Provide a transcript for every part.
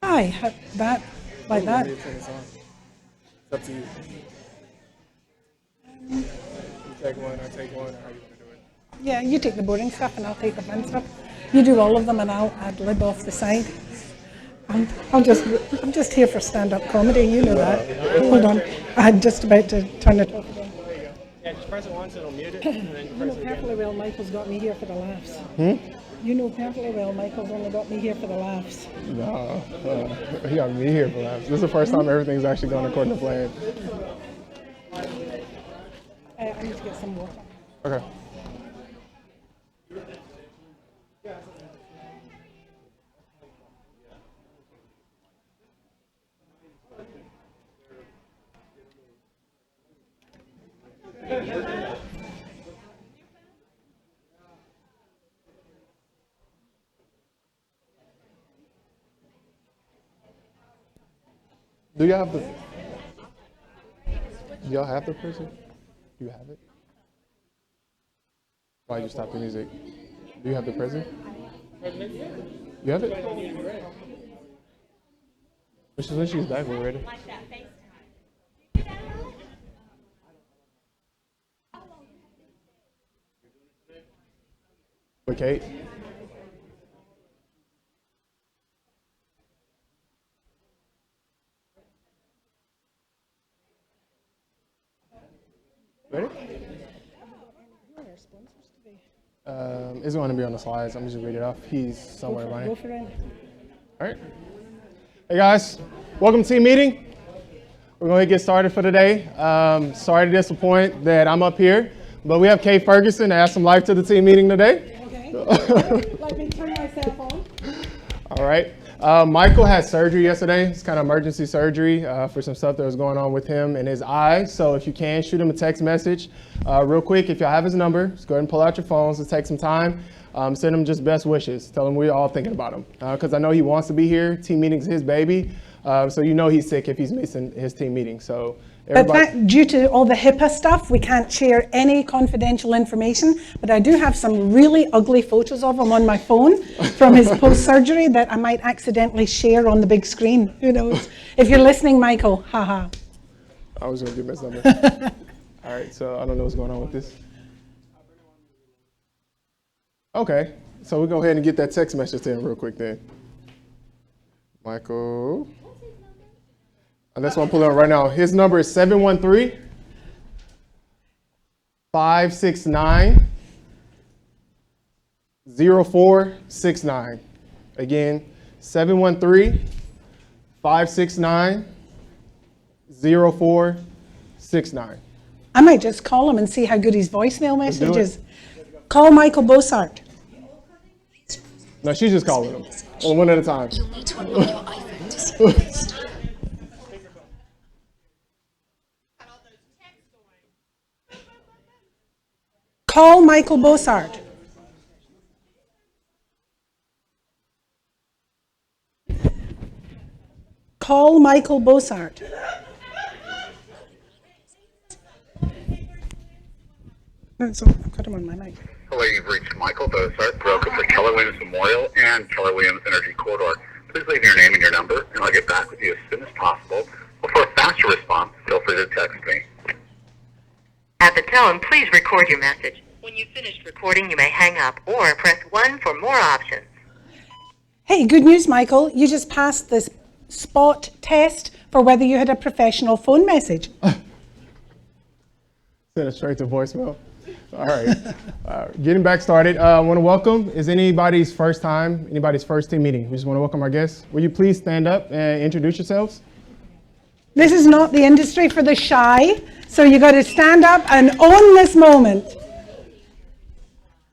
Hi, that, like that. It's up to you. You take one, I take one, or how you want to do it? Yeah, you take the boring stuff and I'll take the fun stuff. You do all of them and I'll ad lib off the side. I'm just here for stand-up comedy. You know that. Hold on, I'm just about to turn it off again. Yeah, just press it once, it'll mute it, and then you You know press it again. perfectly well Michael's got me here for the laughs. You know perfectly well Michael's only got me here for the laughs. No, he got me here for laughs. This is the first time everything's actually going according to plan. I need to get some water. Okay. Do y'all have the? Do y'all have the person? Do you have it? Why'd you stop the music? Do you have the present? You have it? When she's back, we're ready. With Kate? Ready? It's going to be on the slides. I'm just going to read it off. He's somewhere Go running. for it. All right. Hey guys, welcome to team meeting. We're going to get started for today. Sorry to disappoint that I'm up here, but we have Kate Ferguson to add some life to the team meeting today. Okay. Let me turn myself on. All right. Michael had surgery yesterday. It's kind of emergency surgery for some stuff that was going on with him and his eye. So if you can, shoot him a text message real quick. If y'all have his number, just go ahead and pull out your phones. Let's take some time. Send him just best wishes. Tell him we're all thinking about him. Because I know he wants to be here. Team meeting's his baby. So you know he's sick if he's missing his team meeting. So But due to all the HIPAA stuff, we can't share any confidential information. But I do have some really ugly photos of him on my phone from his post-surgery that I might accidentally share on the big screen. Who knows? If you're listening, Michael, haha. I was going to give him his number. All right, so I don't know what's going on with this. Okay, so we'll go ahead and get that text message to him real quick then. Michael. That's what I'm pulling up right now. His number is 713 569 0469. Again, 713 569 0469. I might just call him and see how good his voicemail message do it. is. Call Michael Bossart. No, she's just calling him. One at a time. You'll need to unlock your iPhone to see this. Call Michael Bossart. Call Michael Bossart. So I've got him on my mic. Hello, you've reached Michael Bossart, broker for Keller Williams Memorial and Keller Williams Energy Corridor. Please leave your name and your number, and I'll get back with you as soon as possible. Or for a faster response, feel free to text me. At the tone, please record your message. When you've finished recording, you may hang up or press 1 for more options. Hey, good news, Michael. You just passed this spot test for whether you had a professional phone message. Send it straight to voicemail. All right. Getting back started. I want to welcome, is anybody's first time, anybody's first team meeting? We just want to welcome our guests. Will you please stand up and introduce yourselves? This is not the industry for the shy, so you got to stand up and own this moment.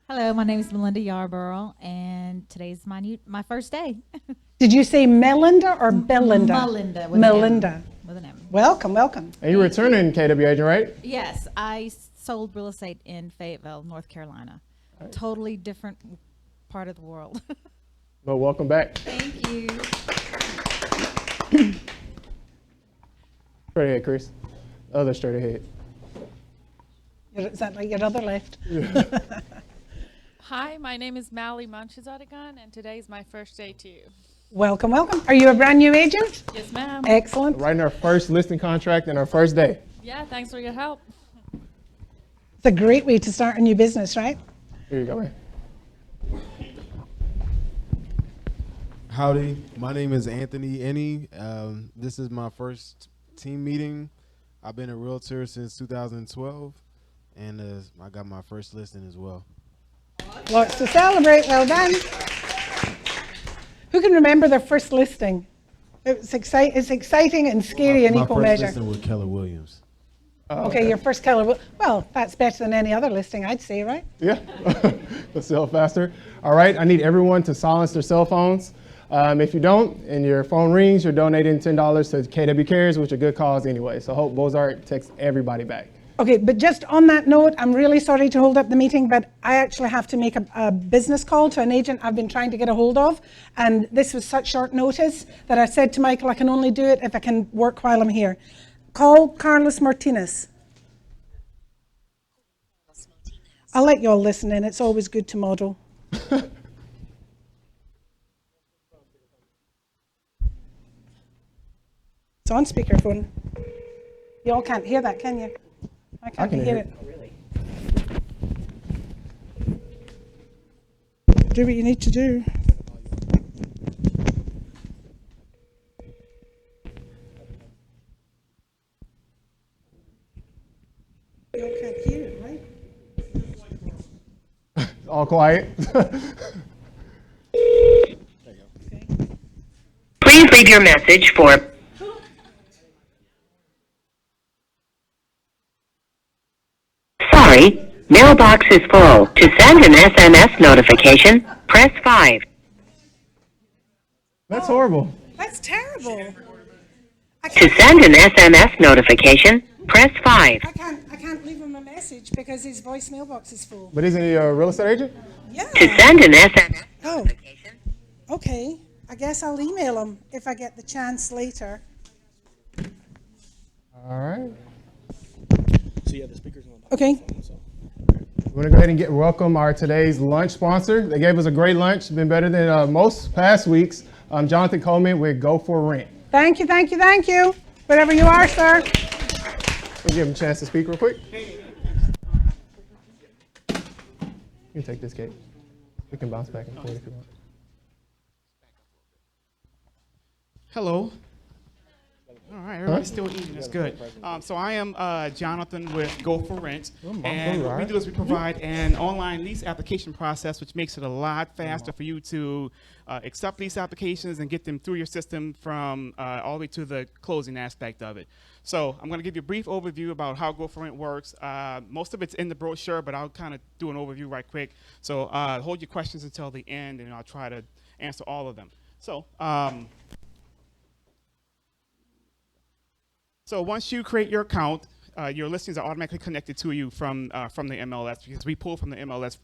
Hello, my name is Melinda Yarborough, and today's my first day. Did you say Melinda or Belinda? Melinda. With Melinda. An M. With an M. Welcome, welcome. And you're returning KW agent, right? Yes, I sold real estate in Fayetteville, North Carolina. Totally different part of the world. Well, welcome back. Thank you. Straight ahead, Chris. Other straight ahead. Is that like your other left? Hi, my name is Mally Munchazadagan, and today's my first day too. Welcome, welcome. Are you a brand new agent? Yes, ma'am. Excellent. Writing our first listing contract and our first day. Yeah, thanks for your help. It's a great way to start a new business, right? Here you go, man. Howdy, my name is Anthony Ennie. This is my first team meeting. I've been a realtor since 2012, and I got my first listing as well. Lots to celebrate. Well done. Who can remember their first listing? It's exciting and scary in my equal first measure. listing with Keller Williams. Okay, your first Keller. Well, that's better than any other listing, I'd say, right? Yeah, let's sell faster. All right, I need everyone to silence their cell phones. If you don't and your phone rings, you're donating $10 to KW Cares, which is a good cause anyway. So Hope Bozart texts everybody back. Okay, but just on that note, I'm really sorry to hold up the meeting, but I actually have to make a business call to an agent I've been trying to get a hold of. And this was such short notice that I said to Michael, I can only do it if I can work while I'm here. Call Carlos Martinez. I'll let you all listen in. It's always good to model. It's on speakerphone. You all can't hear that, can you? I can't can hear hear it. Do what you need to do. You all can't hear it, right? All quiet. Please leave your message for Sorry, mailbox is full. To send an SMS notification, press 5. That's horrible. That's terrible. To send an SMS notification, press 5. I can't leave him a message because his voicemail box is full. But isn't he a real estate agent? Yeah. To send an SMS Oh, notification, okay. I guess I'll email him if I get the chance later. All right. So yeah, the speakers on. Okay. We're gonna go ahead and welcome our today's lunch sponsor. They gave us a great lunch, been better than most past weeks. Jonathan Coleman with Go For Rent. Thank you, thank you, thank you. Wherever you are, sir. We'll give him a chance to speak real quick. You can take this, Kate. We can bounce back and forth if you want. Hello. All right, everybody's still eating. That's good. So I am Jonathan with Go For Rent, and what we do is we provide an online lease application process, which makes it a lot faster for you to accept lease applications and get them through your system from all the way to the closing aspect of it. So I'm going to give you a brief overview about how Go For Rent works. Most of it's in the brochure, but I'll kind of do an overview right quick. So hold your questions until the end, and I'll try to answer all of them. So once you create your account, your listings are automatically connected to you from the MLS, because we pull from the MLS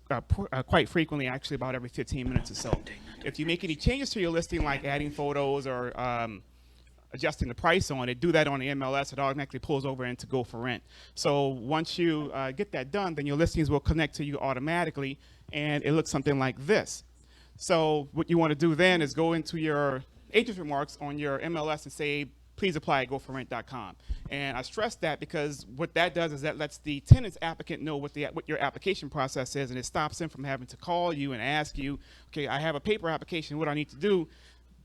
quite frequently, actually about every 15 minutes or so. If you make any changes to your listing, like adding photos or adjusting the price on it, do that on the MLS. It automatically pulls over into Go For Rent. So once you get that done, then your listings will connect to you automatically, and it looks something like this. So what you want to do then is go into your agent remarks on your MLS and say, please apply at goforrent.com. And I stress that because what that does is that lets the tenant's applicant know what your application process is, and it stops them from having to call you and ask you, okay, I have a paper application, what do I need to do?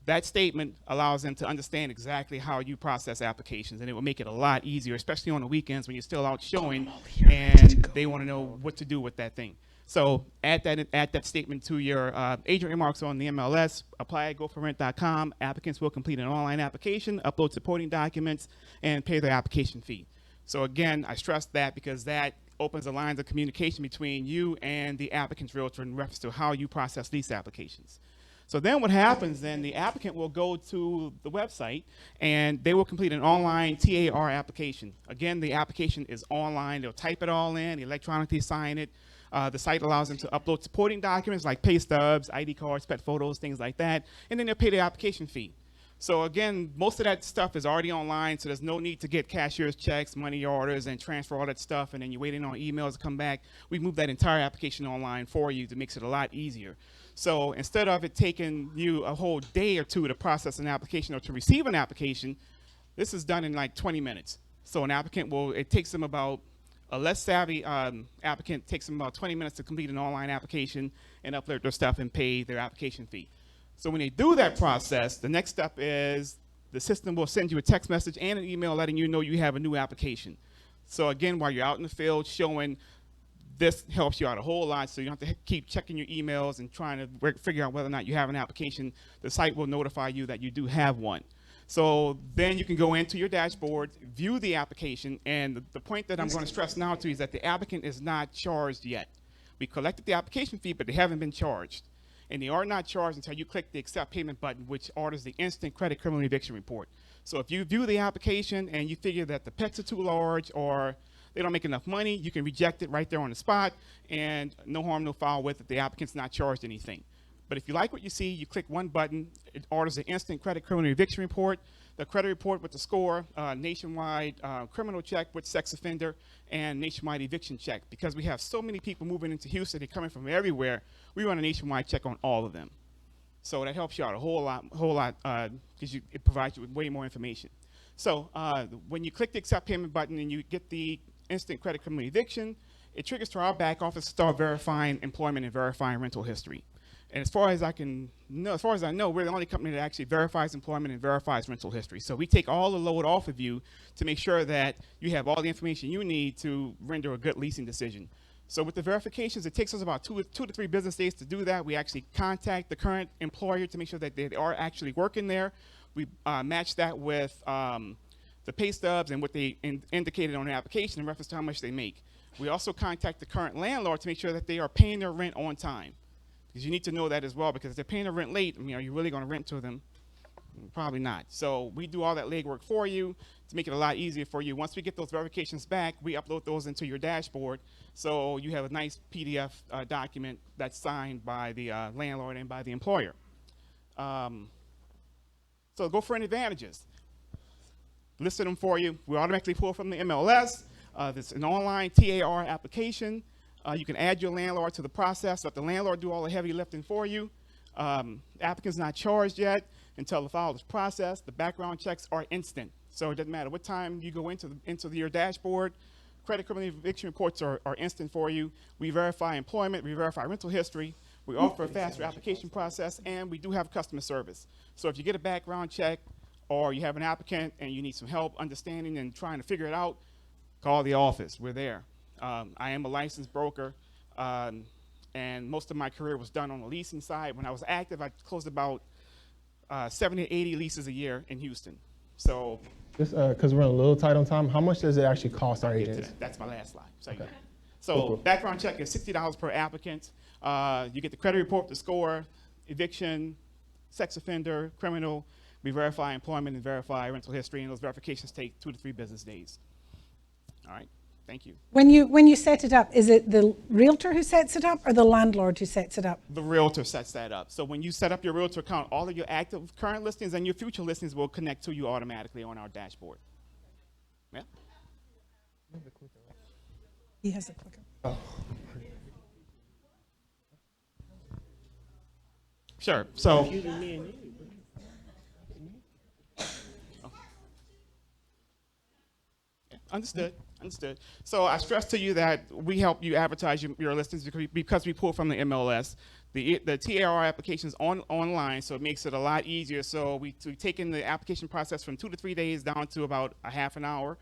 That statement allows them to understand exactly how you process applications, and it will make it a lot easier, especially on the weekends when you're still out showing and they want to know what to do with that thing. So add that statement to your agent remarks on the MLS, apply at goforrent.com. Applicants will complete an online application, upload supporting documents, and pay their application fee. So again, I stress that because that opens the lines of communication between you and the applicant's realtor in reference to how you process lease applications. So then what happens then, the applicant will go to the website and they will complete an online TAR application. Again, the application is online. They'll type it all in, electronically sign it. The site allows them to upload supporting documents like pay stubs, ID cards, pet photos, things like that, and then they'll pay the application fee. So again, most of that stuff is already online, so there's no need to get cashier's checks, money orders, and transfer all that stuff, and then you're waiting on emails to come back. We moved that entire application online for you to make it a lot easier. So instead of it taking you a whole day or two to process an application or to receive an application, this is done in like 20 minutes. So an applicant it takes them about, a less savvy applicant takes them about 20 minutes to complete an online application and upload their stuff and pay their application fee. So when they do that process, the next step is the system will send you a text message and an email letting you know you have a new application. So again, while you're out in the field showing, this helps you out a whole lot, so you don't have to keep checking your emails and trying to figure out whether or not you have an application. The site will notify you that you do have one. So then you can go into your dashboard, view the application, and the point that I'm going to stress now to you is that the applicant is not charged yet. We collected the application fee, but they haven't been charged. And they are not charged until you click the accept payment button, which orders the instant credit criminal eviction report. So if you view the application and you figure that the pets are too large or they don't make enough money, you can reject it right there on the spot, and no harm, no foul with it. The applicant's not charged anything. But if you like what you see, you click one button, it orders the instant credit criminal eviction report, the credit report with the score, nationwide criminal check with sex offender, and nationwide eviction check. Because we have so many people moving into Houston, they're coming from everywhere, we run a nationwide check on all of them. So that helps you out a whole lot, because it provides you with way more information. So when you click the accept payment button and you get the instant credit criminal eviction, it triggers to our back office to start verifying employment and verifying rental history. And as far as I know, we're the only company that actually verifies employment and verifies rental history. So we take all the load off of you to make sure that you have all the information you need to render a good leasing decision. So with the verifications, it takes us about two to three business days to do that. We actually contact the current employer to make sure that they are actually working there. We match that with the pay stubs and what they indicated on the application in reference to how much they make. We also contact the current landlord to make sure that they are paying their rent on time. Because you need to know that as well, because if they're paying the rent late, I mean, are you really going to rent to them? Probably not. So we do all that legwork for you to make it a lot easier for you. Once we get those verifications back, we upload those into your dashboard, so you have a nice PDF document that's signed by the landlord and by the employer. So go for any advantages. Listed them for you. We automatically pull from the MLS. There's an online TAR application. You can add your landlord to the process, let the landlord do all the heavy lifting for you. The applicant's not charged yet until the file is processed. The background checks are instant, so it doesn't matter what time you go into your dashboard. Credit criminal eviction reports are instant for you. We verify employment, we verify rental history. We offer a faster application process, and we do have customer service. So if you get a background check or you have an applicant and you need some help understanding and trying to figure it out, call the office. We're there. I am a licensed broker, and most of my career was done on the leasing side. When I was active, I closed about 70 to 80 leases a year in Houston. So, Just because we're a little tight on time, how much does it actually cost our agents? that's my last slide. Okay. So Cool. background check is $60 per applicant. You get the credit report, the score, eviction, sex offender, criminal. We verify employment and verify rental history, and those verifications take 2 to 3 business days. All right. Thank you. When you set it up, is it the realtor who sets it up or the landlord who sets it up? The realtor sets that up. So when you set up your realtor account, all of your active current listings and your future listings will connect to you automatically on our dashboard. Yeah. He has a clicker. Sure. So. Understood. So I stress to you that we help you advertise your listings because we pull from the MLS. The TAR application is online, so it makes it a lot easier. So we taken the application process from 2 to 3 days down to about a half an hour.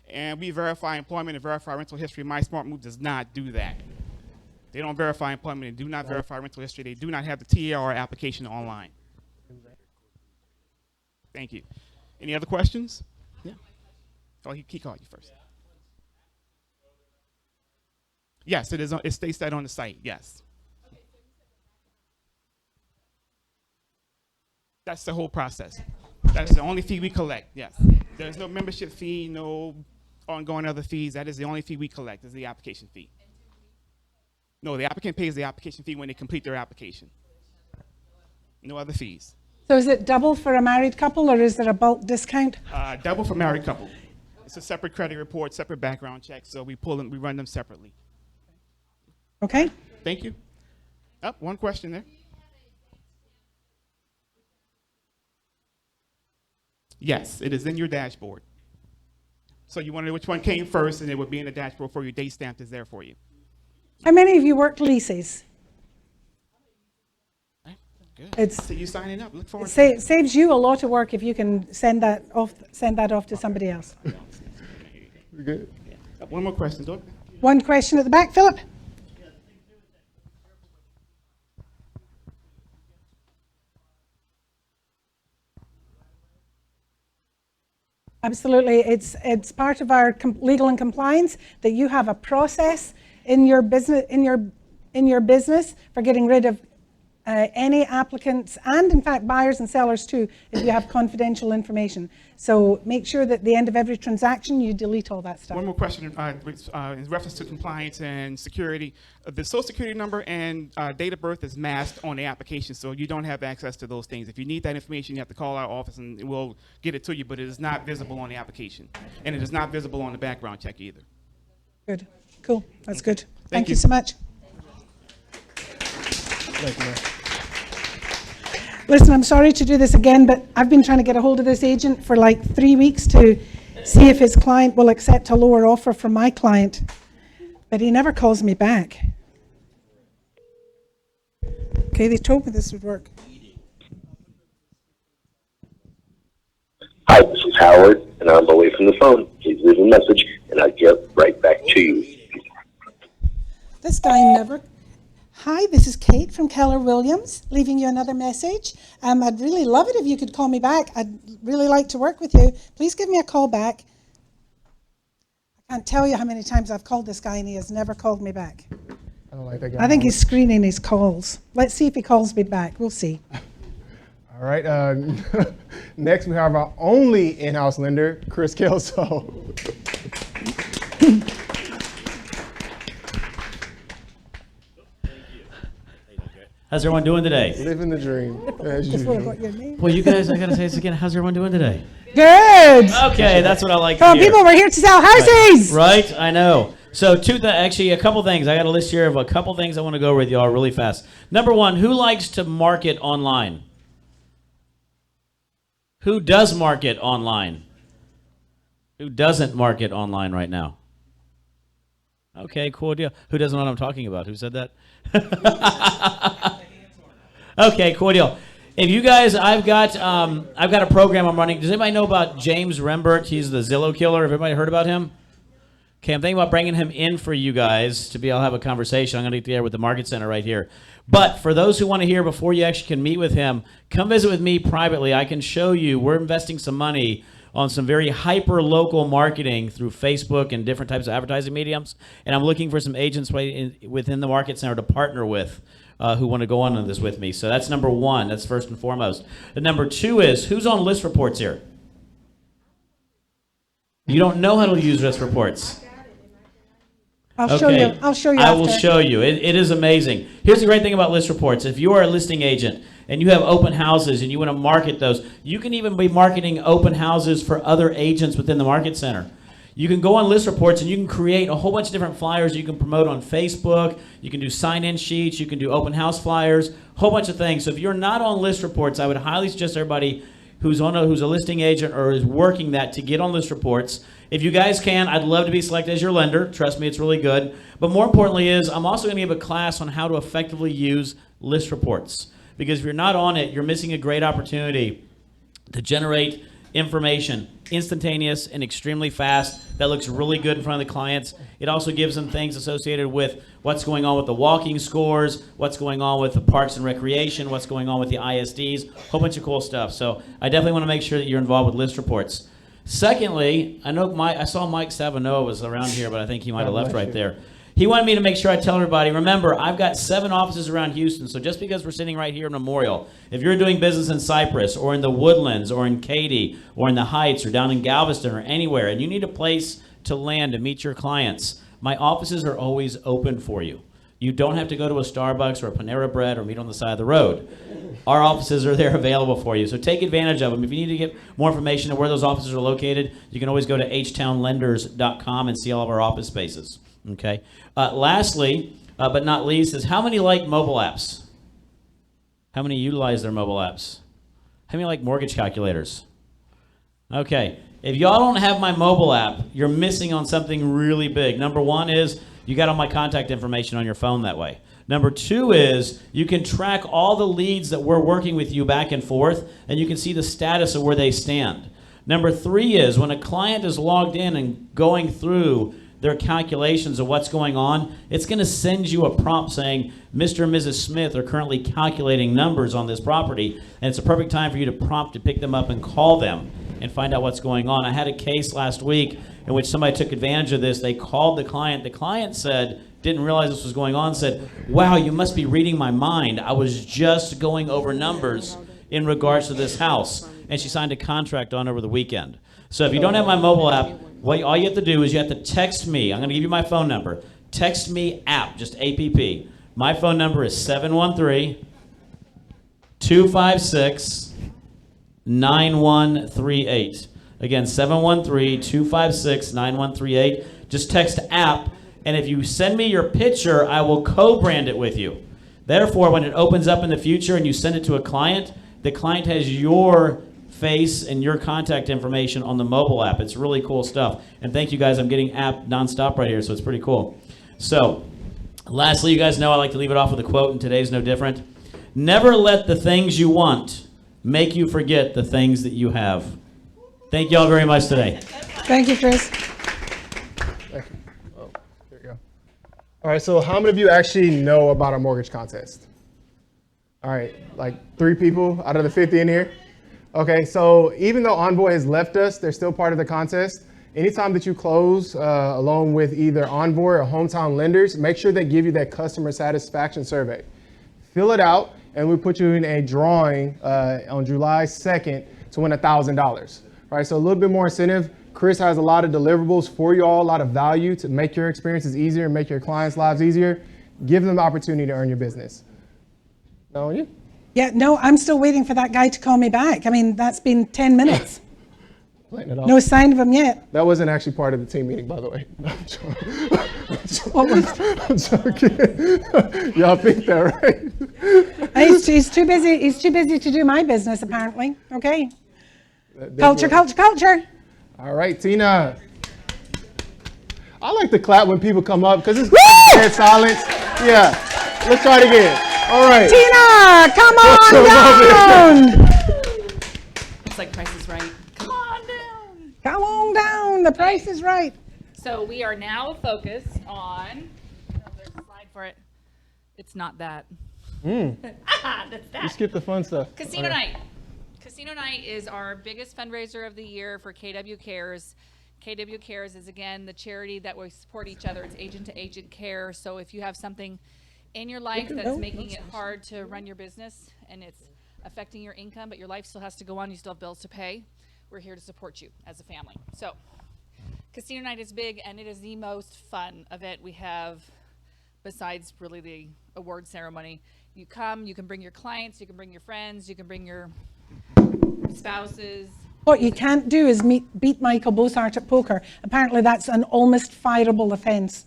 And we verify employment and verify rental history. My Smart Move does not do that. They don't verify employment. They do not verify rental history. They do not have the TAR application online. Thank you. Any other questions? Yeah. Oh, he called you first. Yes, it is. It states that on the site. Yes. That's the whole process. That's the only fee we collect. Yes. There's no membership fee, no ongoing other fees. That is the only fee we collect, is the application fee. No, the applicant pays the application fee when they complete their application. No other fees. So is it double for a married couple, or is there a bulk discount? Double for married couple. It's a separate credit report, separate background check, so we pull them, we run them separately. Okay. Thank you. One question there. Yes, it is in your dashboard. So you want to know which one came first, and it would be in the dashboard for you. Date stamped is there for you. How many of you work leases? Good. It's- So you signing up. Look forward It to it. saves you a lot of work if you can send that off to somebody else. We good? One more question, Doug. One question at the back, Philip. Absolutely, it's part of our legal and compliance that you have a process in your business for getting rid of any applicants, and in fact buyers and sellers too, if you have confidential information. So make sure that at the end of every transaction you delete all that stuff. One more question in reference to compliance and security. The social security number and date of birth is masked on the application, so you don't have access to those things. If you need that information, you have to call our office and we'll get it to you, but it is not visible on the application. And it is not visible on the background check either. Good, cool, that's good. Thank Thank you you. so much. Thank you, ma'am. Listen, I'm sorry to do this again, but I've been trying to get a hold of this agent for like 3 weeks to see if his client will accept a lower offer from my client, but he never calls me back. Okay, they told me this would work. Hi, this is Howard, and I'm away from the phone. Please leave a message, and I'll get right back to you. This guy never... Hi, this is Kate from Keller Williams, leaving you another message. I'd really love it if you could call me back. I'd really like to work with you. Please give me a call back. I can't tell you how many times I've called this guy and he has never called me back. I don't like that guy. I think he's screening his calls. Let's see if he calls me back. We'll see. All right. Next, we have our only in-house lender, Chris Kelso. How's everyone doing today? Living the dream, as Just want to usual. put your name. Well, you guys, I gotta say this again. How's everyone doing today? Good. Okay, that's what I like Come to on, hear. people, we're here to sell houses. Right? I know. So, actually, a couple things. I got a list here of a couple things I want to go over with y'all really fast. Number one, who likes to market online? Who does market online? Who doesn't market online right now? Okay, cool deal. Who doesn't know what I'm talking about? Who said that? Okay, cool deal. If you guys, I've got a program I'm running. Does anybody know about James Rembert? He's the Zillow killer. Have everybody heard about him? Okay, I'm thinking about bringing him in for you guys to be able to have a conversation. I'm going to get together with the Market Center right here. But for those who want to hear before you actually can meet with him, come visit with me privately. I can show you. We're investing some money on some very hyper-local marketing through Facebook and different types of advertising mediums. And I'm looking for some agents within the Market Center to partner with who want to go on this with me. So that's number one. That's first and foremost. And number two is, who's on list reports here? You don't know how to use list reports. I'll show you. I'll show you I after. will show you. It is amazing. Here's the great thing about list reports. If you are a listing agent and you have open houses and you want to market those, you can even be marketing open houses for other agents within the Market Center. You can go on list reports and you can create a whole bunch of different flyers you can promote on Facebook. You can do sign-in sheets. You can do open house flyers, a whole bunch of things. So if you're not on list reports, I would highly suggest everybody who's a listing agent or is working that to get on list reports. If you guys can, I'd love to be selected as your lender. Trust me, it's really good. But more importantly is, I'm also going to give a class on how to effectively use list reports. Because if you're not on it, you're missing a great opportunity to generate information, instantaneous and extremely fast, that looks really good in front of the clients. It also gives them things associated with what's going on with the walking scores, what's going on with the parks and recreation, what's going on with the ISDs, a whole bunch of cool stuff. So I definitely want to make sure that you're involved with list reports. Secondly, I saw Mike Savanoa was around here, but I think he might have left right there. He wanted me to make sure I tell everybody, remember, I've got 7 offices around Houston, so just because we're sitting right here in Memorial, if you're doing business in Cypress or in the Woodlands or in Katy or in the Heights or down in Galveston or anywhere, and you need a place to land to meet your clients, my offices are always open for you. You don't have to go to a Starbucks or a Panera Bread or meet on the side of the road. our offices are there available for you. So take advantage of them. If you need to get more information on where those offices are located, you can always go to htownlenders.com and see all of our office spaces. Okay. Lastly, but not least, is how many like mobile apps? How many utilize their mobile apps? How many like mortgage calculators? Okay. If y'all don't have my mobile app, you're missing on something really big. Number one is you got all my contact information on your phone that way. Number two is you can track all the leads that we're working with you back and forth, and you can see the status of where they stand. Number three is when a client is logged in and going through their calculations of what's going on, it's going to send you a prompt saying, Mr. and Mrs. Smith are currently calculating numbers on this property, and it's a perfect time for you to prompt to pick them up and call them and find out what's going on. I had a case last week in which somebody took advantage of this. They called the client. The client said, didn't realize this was going on, said, wow, you must be reading my mind. I was just going over numbers in regards to this house. And she signed a contract on over the weekend. So if you don't have my mobile app, all you have to do is you have to text me. I'm going to give you my phone number. Text me app, just APP. My phone number is 713-256-9138. Again, 713-256-9138. Just text app, and if you send me your picture, I will co-brand it with you. Therefore, when it opens up in the future and you send it to a client, the client has your face and your contact information on the mobile app. It's really cool stuff. And thank you guys. I'm getting app nonstop right here, so it's pretty cool. So, lastly, you guys know I like to leave it off with a quote, and today's no different. Never let the things you want make you forget the things that you have. Thank you all very much today. Thank you, Chris. Thank you. Oh, there you go. All right, so how many of you actually know about our mortgage contest? All right, like 3 people out of the 50 in here? Okay, so even though Envoy has left us, they're still part of the contest. Anytime that you close along with either Envoy or Hometown Lenders, make sure they give you that customer satisfaction survey. Fill it out, and we put you in a drawing on July 2nd to win $1,000. All right, so a little bit more incentive. Chris has a lot of deliverables for you all, a lot of value to make your experiences easier, make your clients' lives easier. Give them the opportunity to earn your business. Now on you. Yeah, no, I'm still waiting for that guy to call me back. I mean, that's been 10 minutes. No sign of him yet. That wasn't actually part of the team meeting, by the way. What was? I'm joking. Y'all think that, right? He's too busy. He's too busy to do my business, apparently. Okay. Culture, culture, culture. All right, Tina. I like to clap when people come up because it's dead silence. Yeah. Let's try it again. All right. Tina, come on down. It's like Price is Right. Come on down. Come on down. The price is right. So we are now focused on. Oh, there's a slide for it. It's not that. That's that. You skip the fun stuff. Casino Night. Casino Night is our biggest fundraiser of the year for KW Cares. KW Cares is, again, the charity that we support each other. It's agent-to-agent care. So if you have something in your life that's making it hard to run your business and it's affecting your income, but your life still has to go on, you still have bills to pay, we're here to support you as a family. So Casino Night is big, and it is the most fun event we have besides really the award ceremony. You come, you can bring your clients, you can bring your friends, you can bring your spouses. What you can't do is beat Michael Bosart at poker. Apparently that's an almost fireable offense.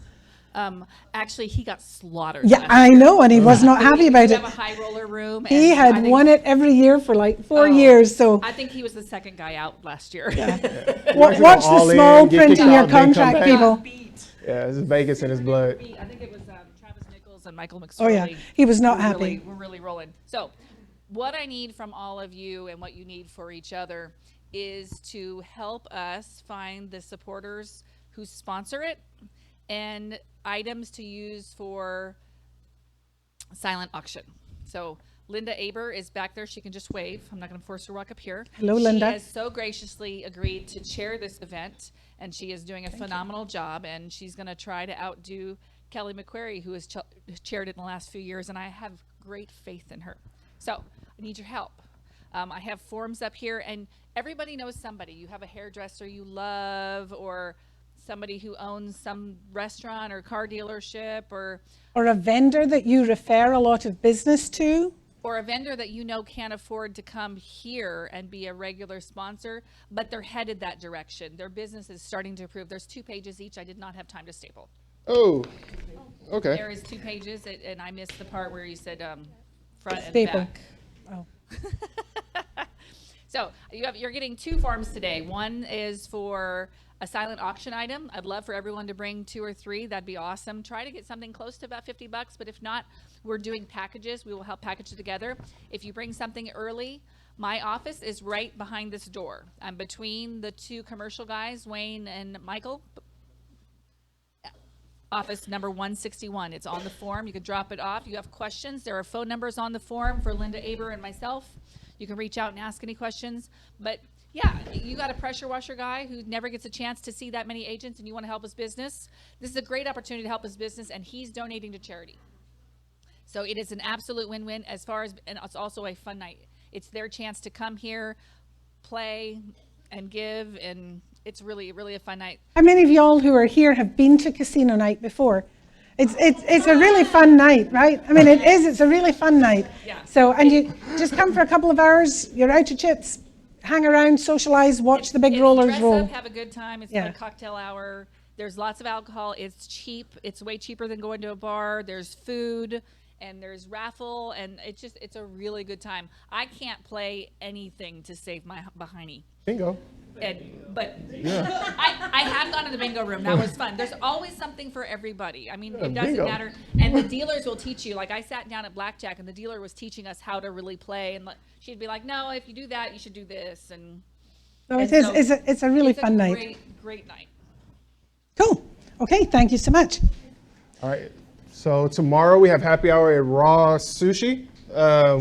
Actually, he got slaughtered. Yeah, I know, and he was not happy about it. We have a high roller room. He had won it every year for like 4 years. So I think he was the second guy out last year. Yeah. Watch the small print in your contract, people. Yeah, this is Vegas in his blood. I think it was Travis Nichols and Michael McSorley. Oh yeah, he was not happy. We're really rolling. So, what I need from all of you and what you need for each other is to help us find the supporters who sponsor it and items to use for silent auction. So Linda Aber is back there. She can just wave. I'm not going to force her to walk up here. Hello, Linda. She has so graciously agreed to chair this event, and she is doing a phenomenal job, and she's going to try to outdo Kelly McQuarrie, who has chaired it in the last few years, and I have great faith in her. So I need your help. I have forms up here, and everybody knows somebody. You have a hairdresser you love, or somebody who owns some restaurant or car dealership, or a vendor that you refer a lot of business to. or a vendor that you know can't afford to come here and be a regular sponsor, but they're headed that direction. Their business is starting to improve. There's 2 pages each. I did not have time to staple. Oh, okay. There is 2 pages, and I missed the part where you said front and Staple. back. Oh. So you're getting 2 forms today. One is for a silent auction item. I'd love for everyone to bring 2 or 3. That'd be awesome. Try to get something close to about $50, but if not, we're doing packages. We will help package it together. If you bring something early, my office is right behind this door. I'm between the 2 commercial guys, Wayne and Michael. Office number 161. It's on the form. You can drop it off. You have questions. There are phone numbers on the form for Linda Aber and myself. You can reach out and ask any questions. But yeah, you got a pressure washer guy who never gets a chance to see that many agents and you want to help his business. This is a great opportunity to help his business, and he's donating to charity. So it is an absolute win-win and it's also a fun night. It's their chance to come here, play, and give, and it's really, really a fun night. How many of y'all who are here have been to casino night before? It's a really fun night, right? I mean, it is. It's a really fun night. Yeah. So, and you just come for a couple of hours. You're out of chips. Hang around, socialize, watch the big rollers dress roll. up, have a good time. It's Yeah. like a cocktail hour. There's lots of alcohol. It's cheap. It's way cheaper than going to a bar. There's food and there's raffle, and it's a really good time. I can't play anything to save my behindy. Bingo. But I have gone to the bingo room. That was fun. There's always something for everybody. I mean, it doesn't bingo. matter. And the dealers will teach you. Like, I sat down at blackjack, and the dealer was teaching us how to really play. And she'd be like, "No, if you do that, you should do this." And So it is. It's a really fun night. Great night. Cool. Okay. Thank you so much. All right. So tomorrow we have happy hour at Raw Sushi.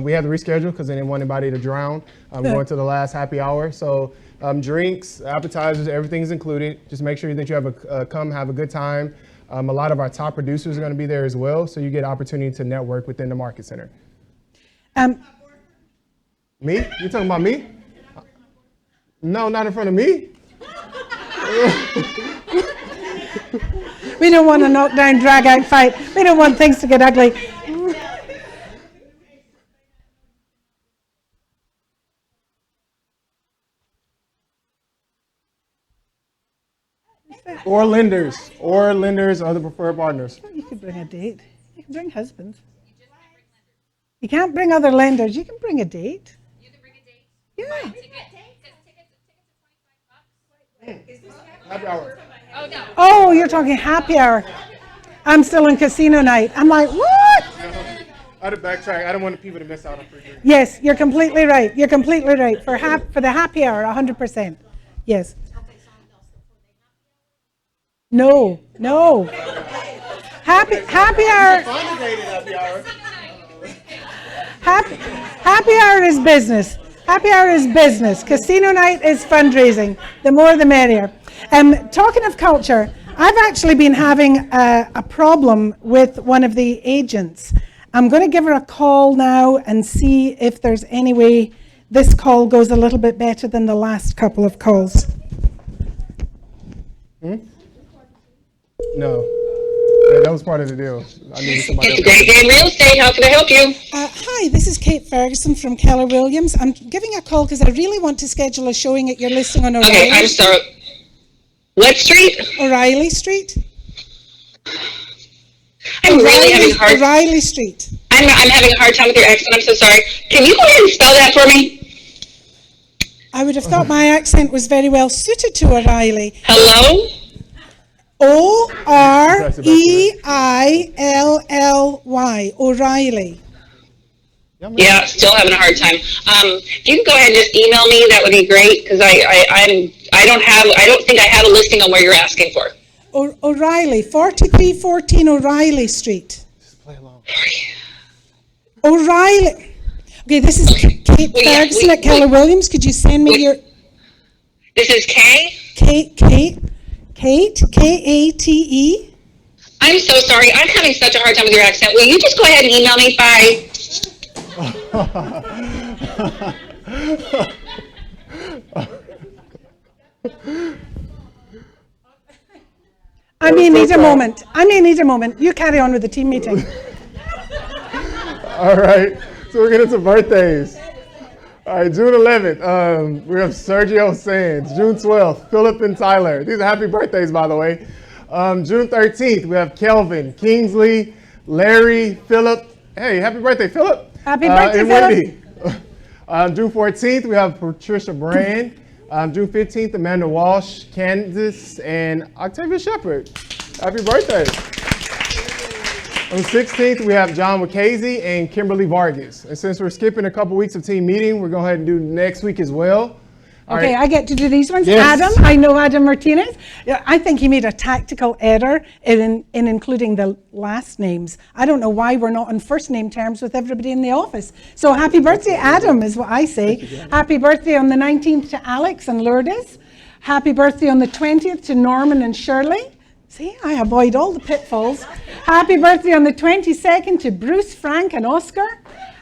We had to reschedule because they didn't want anybody to drown. I'm going to the last happy hour. So drinks, appetizers, everything's included. Just make sure that you have come have a good time. A lot of our top producers are going to be there as well, so you get opportunity to network within the market center. Me? You talking about me? No, not in front of me. We don't want a knockdown, drag-out fight. We don't want things to get ugly. Or lenders, or the preferred partners. You could bring a date. You can bring husbands. You can't bring other lenders. You can bring a date. You can bring a date. Yeah. Happy hour. Oh, no. Oh, you're talking happy hour. I'm still in casino night. I'm like, what? I had to backtrack. I don't want people to miss out on free drinks. Yes, you're completely right. You're completely right. For the happy hour, 100%. Yes. No. Happy hour. Happy hour is business. Happy hour is business. Casino night is fundraising. The more the merrier. Talking of culture, I've actually been having a problem with one of the agents. I'm going to give her a call now and see if there's any way this call goes a little bit better than the last couple of calls. No. Yeah, that was part of the deal. I needed somebody else. Great Day in Real Estate. How can I help you? Hi, this is Kate Ferguson from Keller Williams. I'm giving a call because I really want to schedule a showing at your listing on O'Reilly. Okay, I'm sorry. What street? O'Reilly Street. I'm really having a hard. O'Reilly Street. I'm having a hard time with your accent. I'm so sorry. Can you go ahead and spell that for me? I would have thought my accent was very well suited to O'Reilly. Hello? O-R-E-I-L-L-Y. O'Reilly. Yeah, still having a hard time. If you can go ahead and just email me, that would be great, because I don't think I have a listing on where you're asking for. O'Reilly, 4314 O'Reilly Street. Just play along. O'Reilly. Okay, this is Kate Ferguson at Keller Williams. Could you send me your... This is Kay? Kate, K-A-T-E. I'm so sorry. I'm having such a hard time with your accent. Will you just go ahead and email me by... I may need a moment. You carry on with the team meeting. All right. So we're getting to birthdays. All right, June 11th, we have Sergio Sands. June 12th, Philip and Tyler. These are happy birthdays, by the way. June 13th, we have Kelvin, Kingsley, Larry, Philip. Hey, happy birthday, Philip. Happy birthday, and Philip. Wendy. June 14th, we have Patricia Brand. June 15th, Amanda Walsh, Candace, and Octavia Shepard. Happy birthday. On the 16th, we have John McCasey and Kimberly Vargas. And since we're skipping a couple weeks of team meeting, we're going to go ahead and do next week as well. All Okay, right. I get to do these ones. Yes. Adam, I know Adam Martinez. Yeah, I think he made a tactical error in including the last names. I don't know why we're not on first name terms with everybody in the office. So happy birthday, Adam, is what I say. Happy birthday on the 19th to Alex and Lourdes. Happy birthday on the 20th to Norman and Shirley. See, I avoid all the pitfalls. Happy birthday on the 22nd to Bruce, Frank, and Oscar.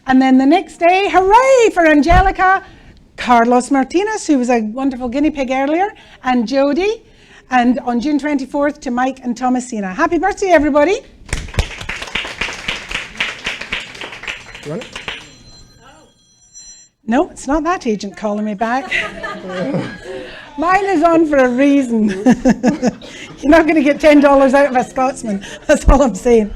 And then the next day, hooray for Angelica, Carlos Martinez, who was a wonderful guinea pig earlier, and Jody. And on June 24th to Mike and Thomasina. Happy birthday, everybody. Run it? No, it's not that agent calling me back. Mine is on for a reason. You're not going to get $10 out of a Scotsman. That's all I'm saying.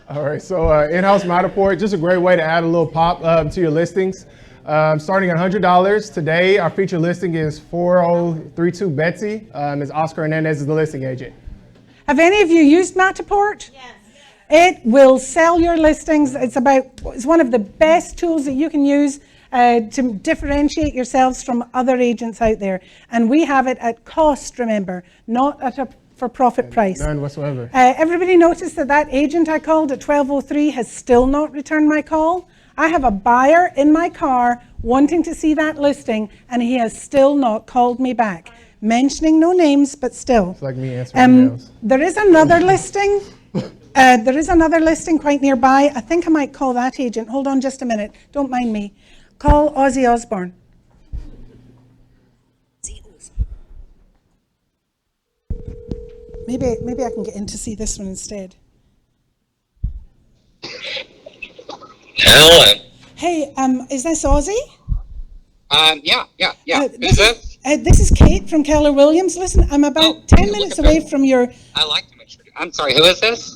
All right, so in-house Matterport, just a great way to add a little pop to your listings. Starting at $100 today, our featured listing is 4032 Betsy. Ms. Oscar Hernandez is the listing agent. Have any of you used Matterport? Yes. It will sell your listings. It's one of the best tools that you can use to differentiate yourselves from other agents out there. And we have it at cost, remember, not at a for-profit price. None whatsoever. Everybody noticed that agent I called at 12:03 has still not returned my call? I have a buyer in my car wanting to see that listing, and he has still not called me back. Mentioning no names, but still. It's like me answering emails. There is another listing. There is another listing quite nearby. I think I might call that agent. Hold on just a minute. Don't mind me. Call Ozzy Osbourne. Maybe I can get in to see this one instead. Hello. Hey, is this Ozzy? Yeah. Who's this? This is Kate from Keller Williams. Listen, I'm about 10 minutes away from your... I like to make sure. I'm sorry, who is this?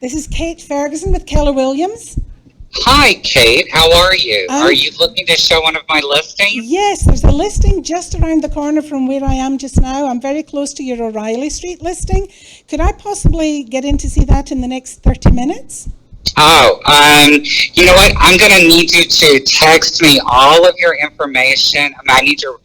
This is Kate Ferguson with Keller Williams. Hi, Kate. How are you? Are you looking to show one of my listings? Yes, there's a listing just around the corner from where I am just now. I'm very close to your O'Reilly Street listing. Could I possibly get in to see that in the next 30 minutes? Oh, you know what? I'm going to need you to text me all of your information. I need your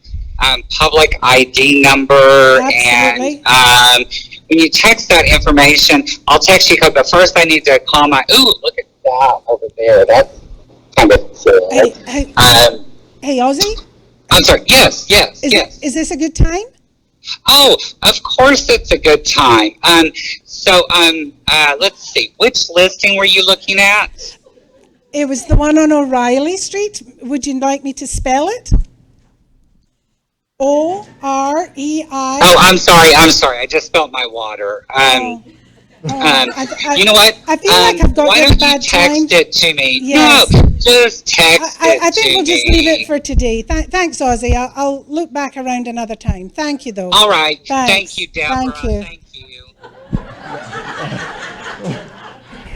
public ID number. Absolutely. And when you text that information, I'll text you code, but first I need to call my, ooh, look at that over there. That's kind of silly. Hey, Ozzy? I'm sorry. Yes. Is this a good time? Oh, of course it's a good time. Let's see. Which listing were you looking at? It was the one on O'Reilly Street. Would you like me to spell it? O-R-E-I. Oh, I'm sorry. I just spilled my water. You know what? I feel like I've got why this don't bad you text time. it to me? Yes. No, just text it I think to we'll just me. leave it for today. Thanks, Ozzy. I'll look back around another time. Thank you, though. All right. Thanks. Thank you, Deborah. Thank you. Thank you.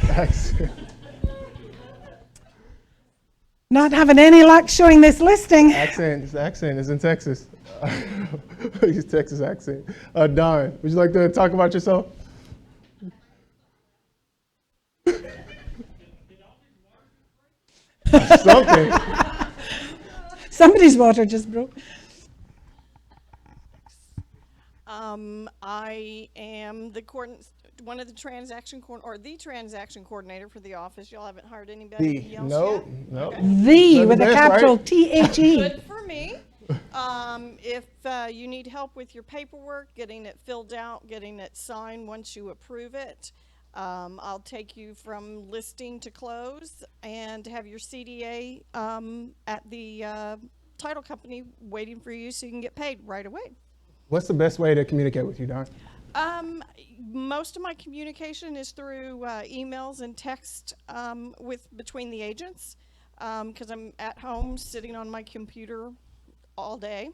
Thanks. Not having any luck showing this listing. His accent is in Texas. His Texas accent. Don, would you like to talk about yourself? Something. Somebody's water just broke. I am one of the transaction coordinator for the office. Y'all haven't hired anybody else yet? No. The with a capital T-H-E. Good for me. If you need help with your paperwork, getting it filled out, getting it signed once you approve it, I'll take you from listing to close and have your CDA at the title company waiting for you so you can get paid right away. What's the best way to communicate with you, Don? Most of my communication is through emails and text between the agents. because I'm at home sitting on my computer all day.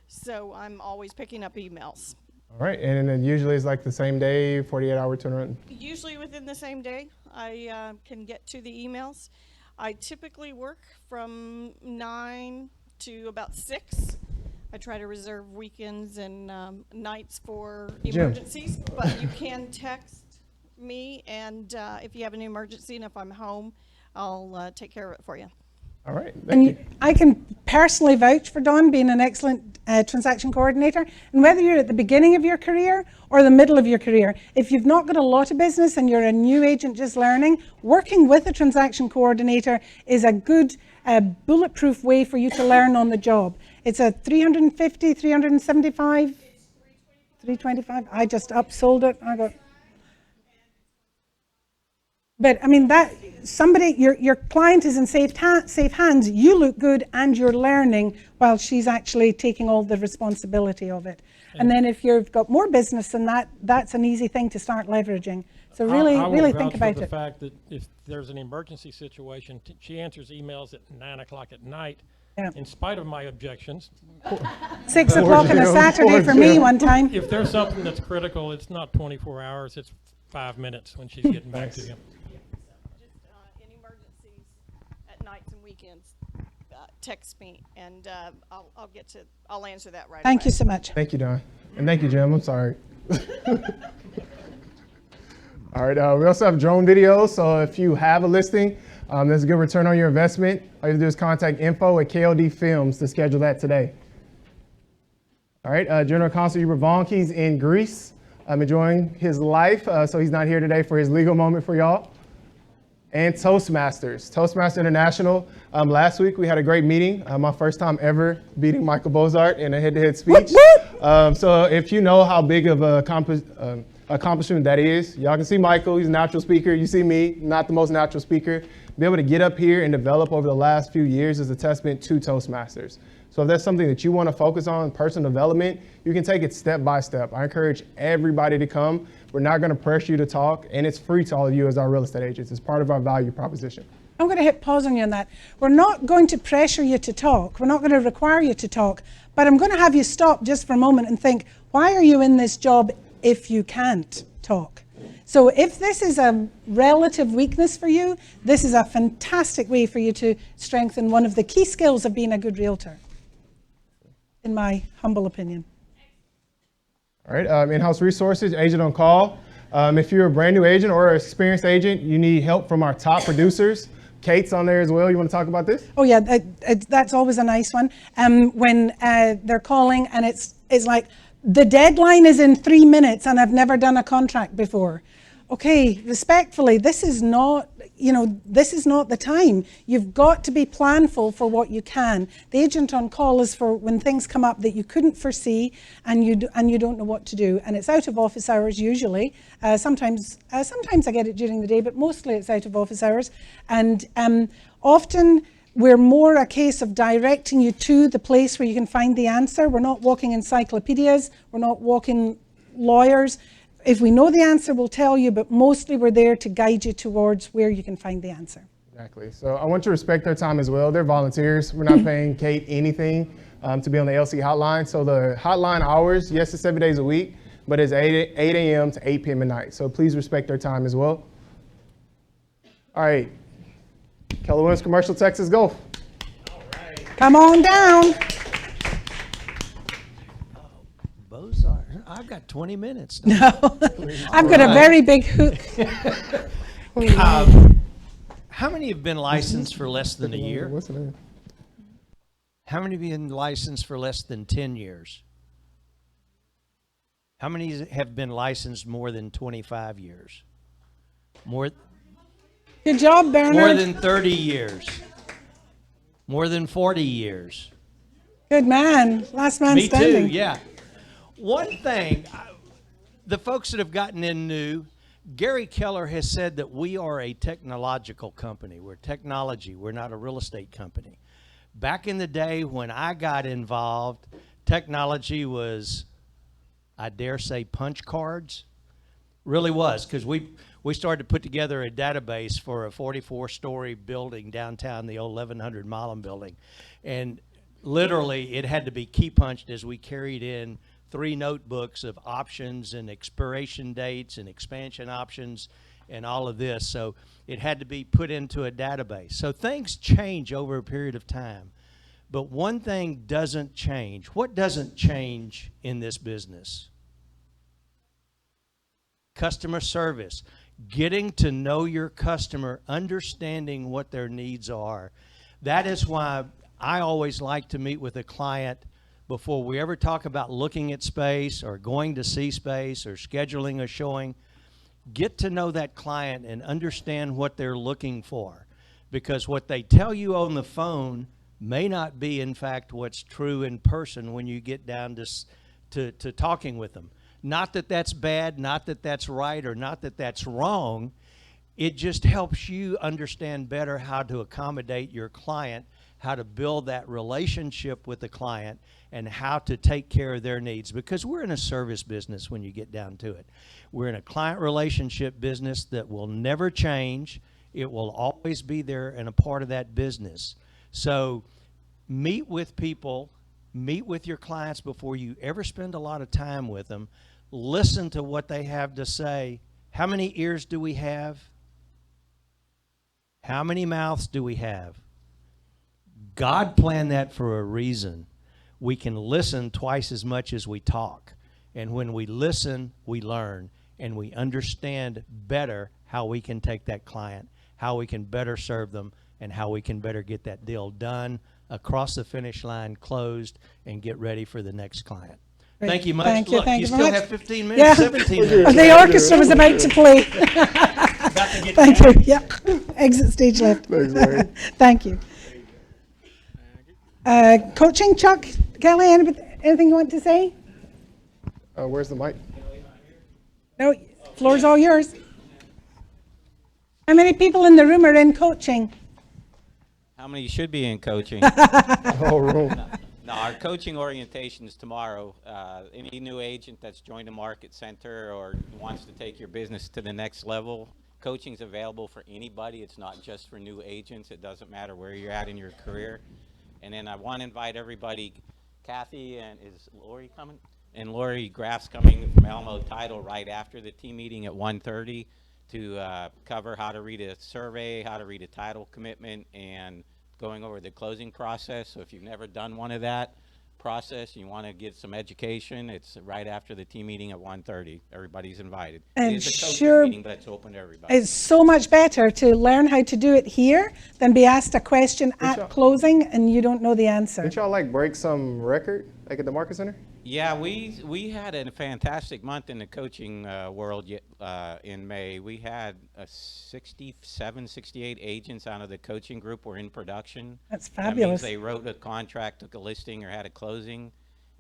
So I'm always picking up emails. All right, and then usually it's like the same day, 48-hour turnaround? Usually within the same day, I can get to the emails. I typically work from 9 to about 6. I try to reserve weekends and nights for emergencies, but you can text me, and if you have an emergency and if I'm home, I'll take care of it for you. All right, And thank you. I can personally vouch for Dawn being an excellent transaction coordinator. And whether you're at the beginning of your career or the middle of your career, if you've not got a lot of business and you're a new agent just learning, working with a transaction coordinator is a good bulletproof way for you to learn on the job. It's a 350, 375, 325. I just upsold it. But I mean, that somebody, your client is in safe hands. You look good and you're learning while she's actually taking all the responsibility of it. And then if you've got more business than that, that's an easy thing to start leveraging. So really, I will really vouch think for about the it. fact that if there's an emergency situation, she answers emails at 9 o'clock at night, in spite of my objections. 6 o'clock on a Saturday for me one time. If there's something that's critical, it's not 24 hours, it's 5 minutes when she's getting back to you. In emergencies at nights and weekends, text me, and I'll answer that right away. Thank you so much. Thank you, Don. And thank you, Jim. I'm sorry. All right, we also have drone videos, so if you have a listing, there's a good return on your investment. All you have to do is contact info@KLD Films to schedule that today. All right, General Counsel Hubert Vonke's in Greece. I'm enjoying his life, so he's not here today for his legal moment for y'all. And Toastmasters, Toastmaster International. Last week we had a great meeting. My first time ever beating Michael Bozart in a head-to-head speech. So if you know how big of a accomplishment that is, y'all can see Michael, he's a natural speaker. You see me, not the most natural speaker. Be able to get up here and develop over the last few years is a testament to Toastmasters. So if that's something that you want to focus on, personal development, you can take it step by step. I encourage everybody to come. We're not going to pressure you to talk, and it's free to all of you as our real estate agents. It's part of our value proposition. I'm going to hit pause on you on that. We're not going to pressure you to talk. We're not going to require you to talk, but I'm going to have you stop just for a moment and think, why are you in this job if you can't talk? So if this is a relative weakness for you, this is a fantastic way for you to strengthen one of the key skills of being a good realtor, in my humble opinion. All right, in-house resources, agent on call. If you're a brand new agent or an experienced agent, you need help from our top producers. Kate's on there as well. You want to talk about this? Oh yeah, that's always a nice one. When they're calling and it's like, the deadline is in 3 minutes and I've never done a contract before. Okay, respectfully, this is not the time. You've got to be planful for what you can. The agent on call is for when things come up that you couldn't foresee and you don't know what to do. And it's out of office hours usually. Sometimes I get it during the day, but mostly it's out of office hours. And often we're more a case of directing you to the place where you can find the answer. We're not walking encyclopedias. We're not walking lawyers. If we know the answer, we'll tell you, but mostly we're there to guide you towards where you can find the answer. Exactly. So I want you to respect their time as well. They're volunteers. We're not paying Kate anything to be on the LC hotline. So the hotline hours, yes, it's 7 days a week, but it's 8 a.m. to 8 p.m. at night. So please respect their time as well. All right. Keller Williams Commercial Texas Gulf. All right. Come on down. Bozart. I've got 20 minutes. No, I've got a very big hook. How many have been licensed for less than a year? What's the name? How many have been licensed for less than 10 years? How many have been licensed more than 25 years? Good job, Bernard. More than 30 years. More than 40 years. Good man. Last man standing. Me too, yeah. One thing, the folks that have gotten in new, Gary Keller has said that we are a technological company. We're technology. We're not a real estate company. Back in the day when I got involved, technology was, I dare say, punch cards. Really was, because we we started to put together a database for a 44-story building downtown, the old 1100 Milam building. And literally, it had to be key punched as we carried in 3 notebooks of options and expiration dates and expansion options and all of this. So it had to be put into a database. So things change over a period of time. But one thing doesn't change. What doesn't change in this business? Customer service. Getting to know your customer, understanding what their needs are. That is why I always like to meet with a client before we ever talk about looking at space or going to see space or scheduling a showing. Get to know that client and understand what they're looking for, because what they tell you on the phone may not be, in fact, what's true in person when you get down to talking with them. Not that that's bad, not that that's right, or not that that's wrong. It just helps you understand better how to accommodate your client, how to build that relationship with the client, and how to take care of their needs. Because we're in a service business when you get down to it. We're in a client relationship business that will never change. It will always be there and a part of that business. So meet with people, meet with your clients before you ever spend a lot of time with them. Listen to what they have to say. How many ears do we have? How many mouths do we have? God planned that for a reason. We can listen twice as much as we talk. And when we listen, we learn. And we understand better how we can take that client, how we can better serve them, and how we can better get that deal done, across the finish line, closed, and get ready for the next client. Great. Thank you much. Thank you, Look, thank you you still very much. have 15 minutes, Yeah. 17 minutes. The orchestra was about to play. Thank you. Yep. Exit stage left. Thanks, Larry. Thank you. Coaching, Chuck, Kelly, anything you want to say? Where's the mic? No, floor's all yours. How many people in the room are in coaching? How many should be in coaching? Whole room. No, our coaching orientation is tomorrow. Any new agent that's joined a market center or wants to take your business to the next level, coaching's available for anybody. It's not just for new agents. It doesn't matter where you're at in your career. And then I want to invite everybody. Kathy and is Lori coming? And Lori Graff's coming from Elmo Title right after the team meeting at 1:30 to cover how to read a survey, how to read a title commitment, and going over the closing process. So if you've never done one of that process and you want to get some education, it's right after the team meeting at 1:30. Everybody's invited. And it is a coaching sure, meeting, but it's open to everybody. it's so much better to learn how to do it here than be asked a question at closing and you don't know the answer. Didn't y'all like break some record like at the Market Center? Yeah, we had a fantastic month in the coaching world in May. We had 67, 68 agents out of the coaching group were in production. That's That means fabulous. they wrote a contract, took a listing, or had a closing,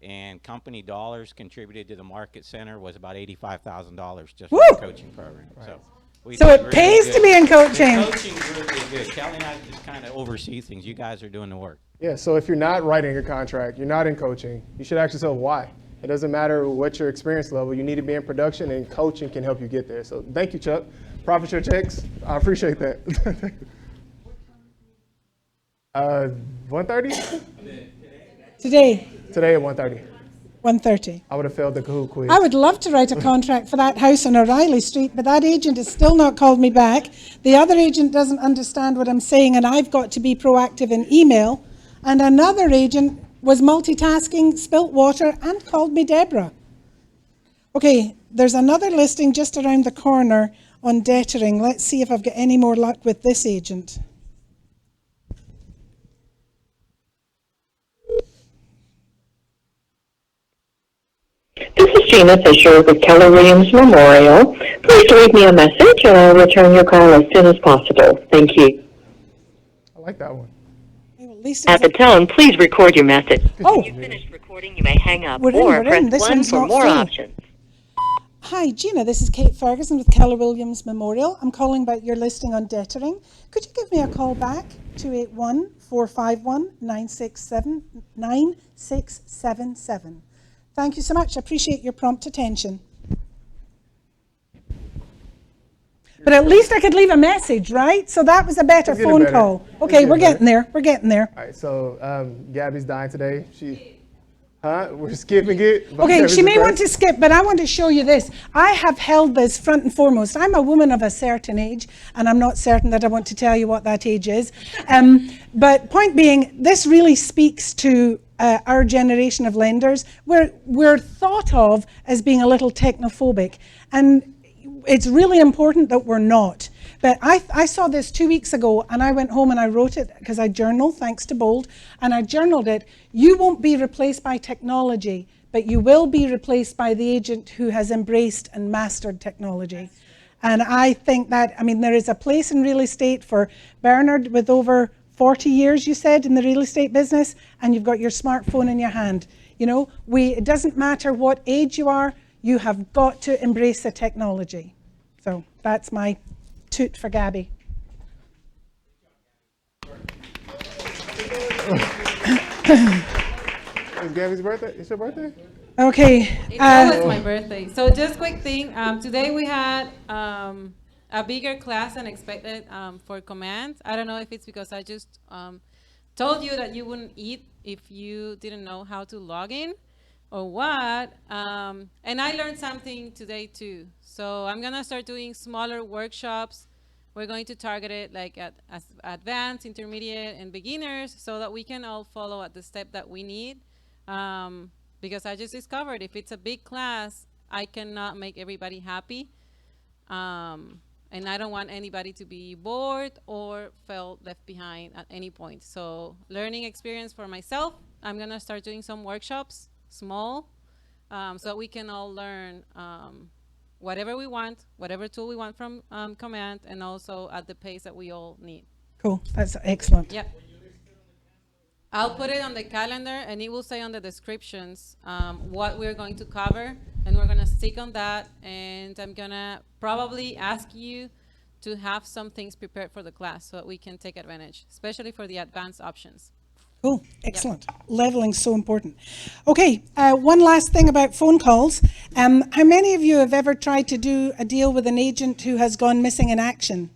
and company dollars contributed to the Market Center was about $85,000 just Woo! for the coaching program. So, we So did it really pays good. to be in coaching. The coaching group is good. Kelly and I just kind of oversee things. You guys are doing the work. Yeah, so if you're not writing a contract, you're not in coaching, you should ask yourself why. It doesn't matter what your experience level, you need to be in production, and coaching can help you get there. So thank you, Chuck. Profit share checks, I appreciate that. 1:30? Today, Today at 1:30. 1:30. I would have failed the Kahoot quiz. I would love to write a contract for that house on O'Reilly Street, but that agent has still not called me back. The other agent doesn't understand what I'm saying, and I've got to be proactive in email. And another agent was multitasking, spilt water, and called me Deborah. Okay, there's another listing just around the corner on Dettering. Let's see if I've got any more luck with this agent. This is Gina Fisher with Keller Williams Memorial. Please leave me a message and I'll return your call as soon as possible. Thank you. I like that one. At the tone, please record your message. Oh. When you've finished recording, you may hang up We're in, or we're in. press This 1 one's for not more full. options. Hi, Gina. This is Kate Ferguson with Keller Williams Memorial. I'm calling about your listing on Dettering. Could you give me a call back? 281-451-9677. Thank you so much. I appreciate your prompt attention. But at least I could leave a message, right? So that was a better It's getting phone better. call. It's Okay, getting we're better. getting there. We're getting there. All right, so Gabby's dying today. We're skipping it. Okay, she may want to skip, but I want to show you this. I have held this front and foremost. I'm a woman of a certain age, and I'm not certain that I want to tell you what that age is. But point being, this really speaks to our generation of lenders. We're thought of as being a little technophobic, and it's really important that we're not. But I saw this 2 weeks ago, and I went home and I wrote it because I journal, thanks to Bold, and I journaled it. You won't be replaced by technology, but you will be replaced by the agent who has embraced and mastered technology. And I think that, I mean, there is a place in real estate for Bernard with over 40 years, you said, in the real estate business, and you've got your smartphone in your hand. You know, it doesn't matter what age you are, you have got to embrace the technology. So that's my toot for Gabby. It's Gabby's birthday? It's your birthday? Okay. It's always my birthday. So just quick thing. Today we had a bigger class than expected for commands. I don't know if it's because I just told you that you wouldn't eat if you didn't know how to log in or what. And I learned something today too. So I'm gonna start doing smaller workshops. We're going to target it like at advanced, intermediate, and beginners so that we can all follow at the step that we need. Because I just discovered if it's a big class, I cannot make everybody happy. And I don't want anybody to be bored or felt left behind at any point. So learning experience for myself, I'm gonna start doing some workshops, small, so that we can all learn whatever we want, whatever tool we want from Command, and also at the pace that we all need. Cool, that's excellent. Yep. I'll put it on the calendar, and it will say on the descriptions what we're going to cover, and we're gonna stick on that, and I'm gonna probably ask you to have some things prepared for the class so that we can take advantage, especially for the advanced options. Cool, excellent. Yep. Leveling's so important. Okay, one last thing about phone calls. How many of you have ever tried to do a deal with an agent who has gone missing in action?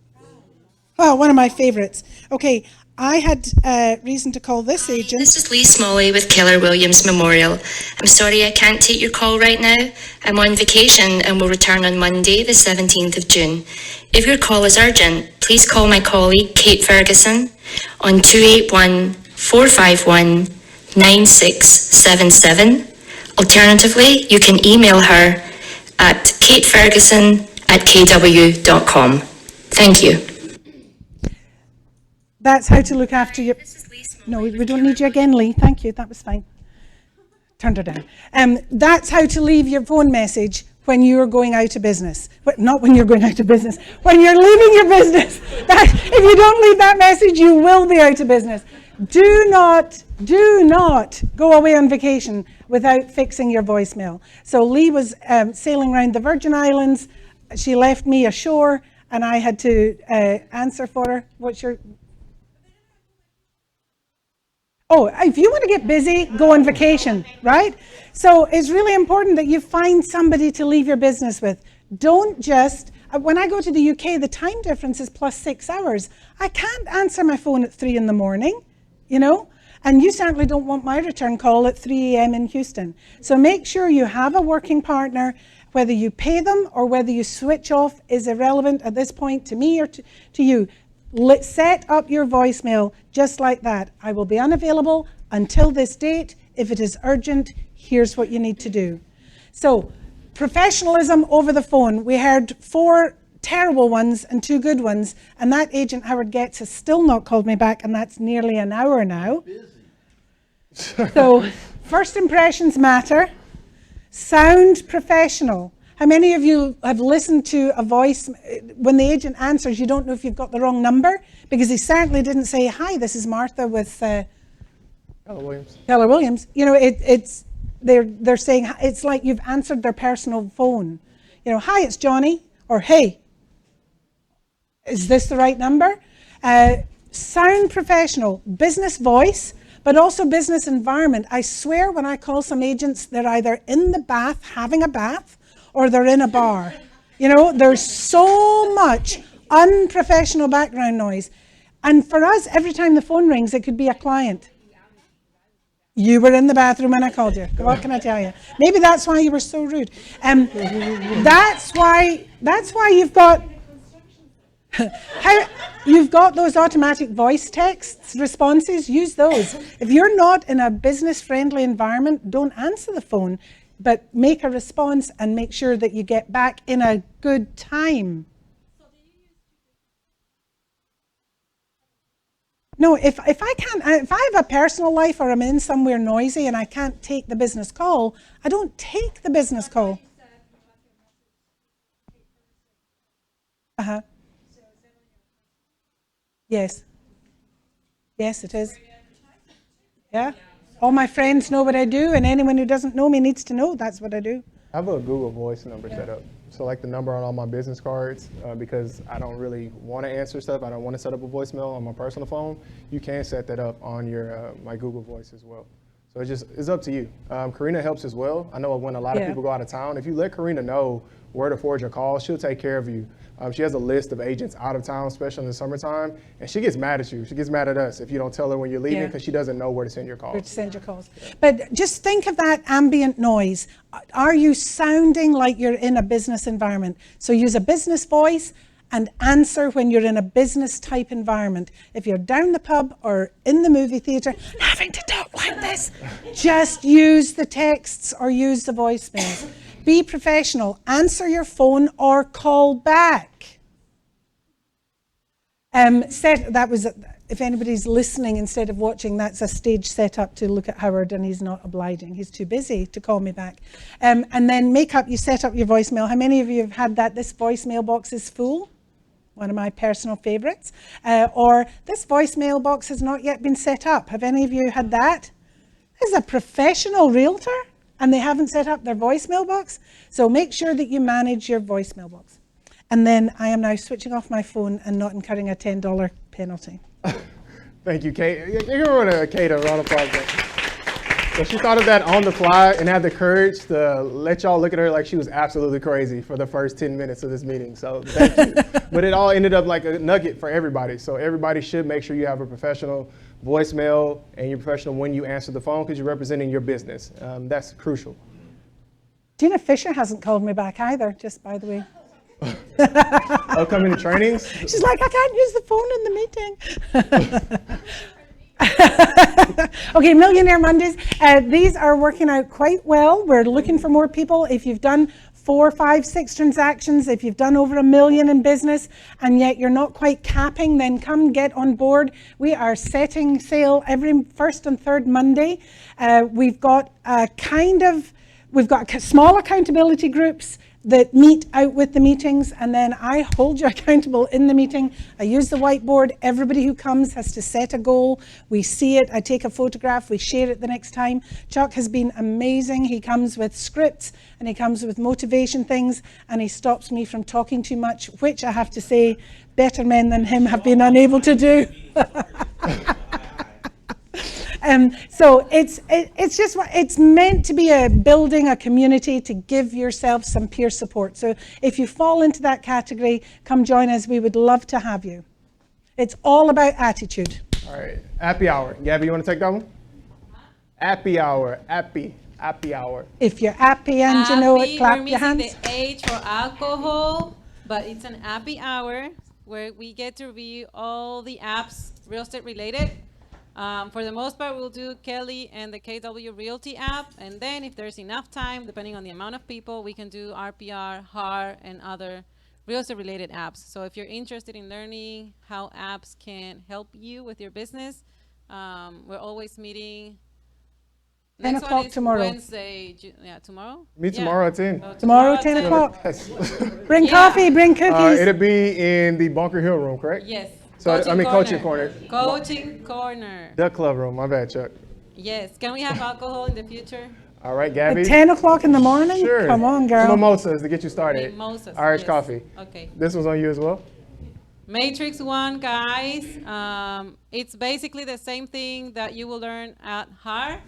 Oh, one of my favorites. Okay, I had reason to call this agent. This is Lee Smalley with Keller Williams Memorial. I'm sorry I can't take your call right now. I'm on vacation and will return on Monday, the 17th of June. If your call is urgent, please call my colleague, Kate Ferguson, on 281-451-9677. Alternatively, you can email her at kateferguson@kw.com. Thank you. That's how to look after your... No, we don't need you again, Lee. Thank you. That was fine. Turned her down. That's how to leave your phone message when you're going out of business. Not when you're going out of business. When you're leaving your business. If you don't leave that message, you will be out of business. Do not go away on vacation without fixing your voicemail. So Lee was sailing around the Virgin Islands. She left me ashore, and I had to answer for her. What's your... Oh, if you want to get busy, go on vacation, right? So it's really important that you find somebody to leave your business with. Don't just, when I go to the UK, the time difference is plus 6 hours. I can't answer my phone at 3 in the morning, you know? And you certainly don't want my return call at 3 a.m. in Houston. So make sure you have a working partner. Whether you pay them or whether you switch off is irrelevant at this point to me or to you. Set up your voicemail just like that. I will be unavailable until this date. If it is urgent, here's what you need to do. So, professionalism over the phone. We heard 4 terrible ones and 2 good ones, and that agent Howard Getz has still not called me back, and that's nearly an hour now. So, first impressions matter. Sound professional. How many of you have listened to a voice, when the agent answers, you don't know if you've got the wrong number? Because he certainly didn't say, hi, this is Martha with Keller Williams. You know, they're saying, it's like you've answered their personal phone. You know, hi, it's Johnny, or hey, is this the right number? Sound professional, business voice, but also business environment. I swear when I call some agents, they're either in the bath, having a bath, or they're in a bar. You know, there's so much unprofessional background noise. And for us, every time the phone rings, it could be a client. You were in the bathroom when I called you. What can I tell you? Maybe that's why you were so rude. That's why you've got you've got those automatic voice texts responses. Use those. If you're not in a business-friendly environment, don't answer the phone, but make a response and make sure that you get back in a good time. No, if I have a personal life or I'm in somewhere noisy and I can't take the business call, I don't take the business call. Yes. Yes, it is. Yeah. All my friends know what I do, and anyone who doesn't know me needs to know that's what I do. I have a Google Voice number set up. So like the number on all my business cards, because I don't really want to answer stuff. I don't want to set up a voicemail on my personal phone. You can set that up on your my Google Voice as well. So it's up to you. Karina helps as well. I know when a lot of people go out of town, if you let Karina know where to forward your call, she'll take care of you. She has a list of agents out of town, especially in the summertime, and she gets mad at you. She gets mad at us if you don't tell her when you're leaving because she doesn't know where to send your calls. Where to send your calls. But just think of that ambient noise. Are you sounding like you're in a business environment? So use a business voice and answer when you're in a business type environment. If you're down the pub or in the movie theater having to talk like this, just use the texts or use the voicemails. Be professional. Answer your phone or call back. If anybody's listening instead of watching, that's a stage set up to look at Howard, and he's not obliging. He's too busy to call me back. And then you set up your voicemail. How many of you have had that? This voicemail box is full. One of my personal favorites. Or this voicemail box has not yet been set up. Have any of you had that? This is a professional realtor, and they haven't set up their voicemail box. So make sure that you manage your voicemail box. And then I am now switching off my phone and not incurring a $10 penalty. Thank you, Kate. You're going to Kate a round of applause. So she thought of that on the fly and had the courage to let y'all look at her like she was absolutely crazy for the first 10 minutes of this meeting. So thank you. But it all ended up like a nugget for everybody. So everybody should make sure you have a professional voicemail and you're professional when you answer the phone because you're representing your business. That's crucial. Gina Fisher hasn't called me back either, just by the way. Upcoming trainings? She's like, I can't use the phone in the meeting. Okay, Millionaire Mondays. These are working out quite well. We're looking for more people. If you've done 4, 5, 6 transactions, if you've done over $1 million in business and yet you're not quite capping, then come get on board. We are setting sail every first and third Monday. We've got small accountability groups that meet out with the meetings, and then I hold you accountable in the meeting. I use the whiteboard. Everybody who comes has to set a goal. We see it. I take a photograph. We share it the next time. Chuck has been amazing. He comes with scripts and he comes with motivation things, and he stops me from talking too much, which I have to say, better men than him have been unable to do. So it's meant to be building a community to give yourself some peer support. So if you fall into that category, come join us. We would love to have you. It's all about attitude. All right, happy hour. Gabby, you want to take that one? Happy hour, happy hour. If you're happy and you know it, clap your hands. We're missing the H for alcohol, but it's an happy hour where we get to review all the apps real estate related. For the most part, we'll do Kelly and the KW Realty app. And then if there's enough time, depending on the amount of people, we can do RPR, HAR, and other real estate related apps. So if you're interested in learning how apps can help you with your business, we're always meeting. 10 o'clock tomorrow. Wednesday, tomorrow? Meet tomorrow at 10. Tomorrow, 10 o'clock. Bring coffee, bring cookies. It'll be in the Bunker Hill room, correct? Yes. So Coaching Corner. Coaching Corner. The club room. My bad, Chuck. Yes. Can we have alcohol in the future? All right, Gabby. At 10 o'clock in the morning? Sure. Come on, girl. Some mimosas to get you started. Mimosas. Irish yes. coffee. Okay. This one's on you as well? Matrix 1, guys. It's basically the same thing that you will learn at HAR.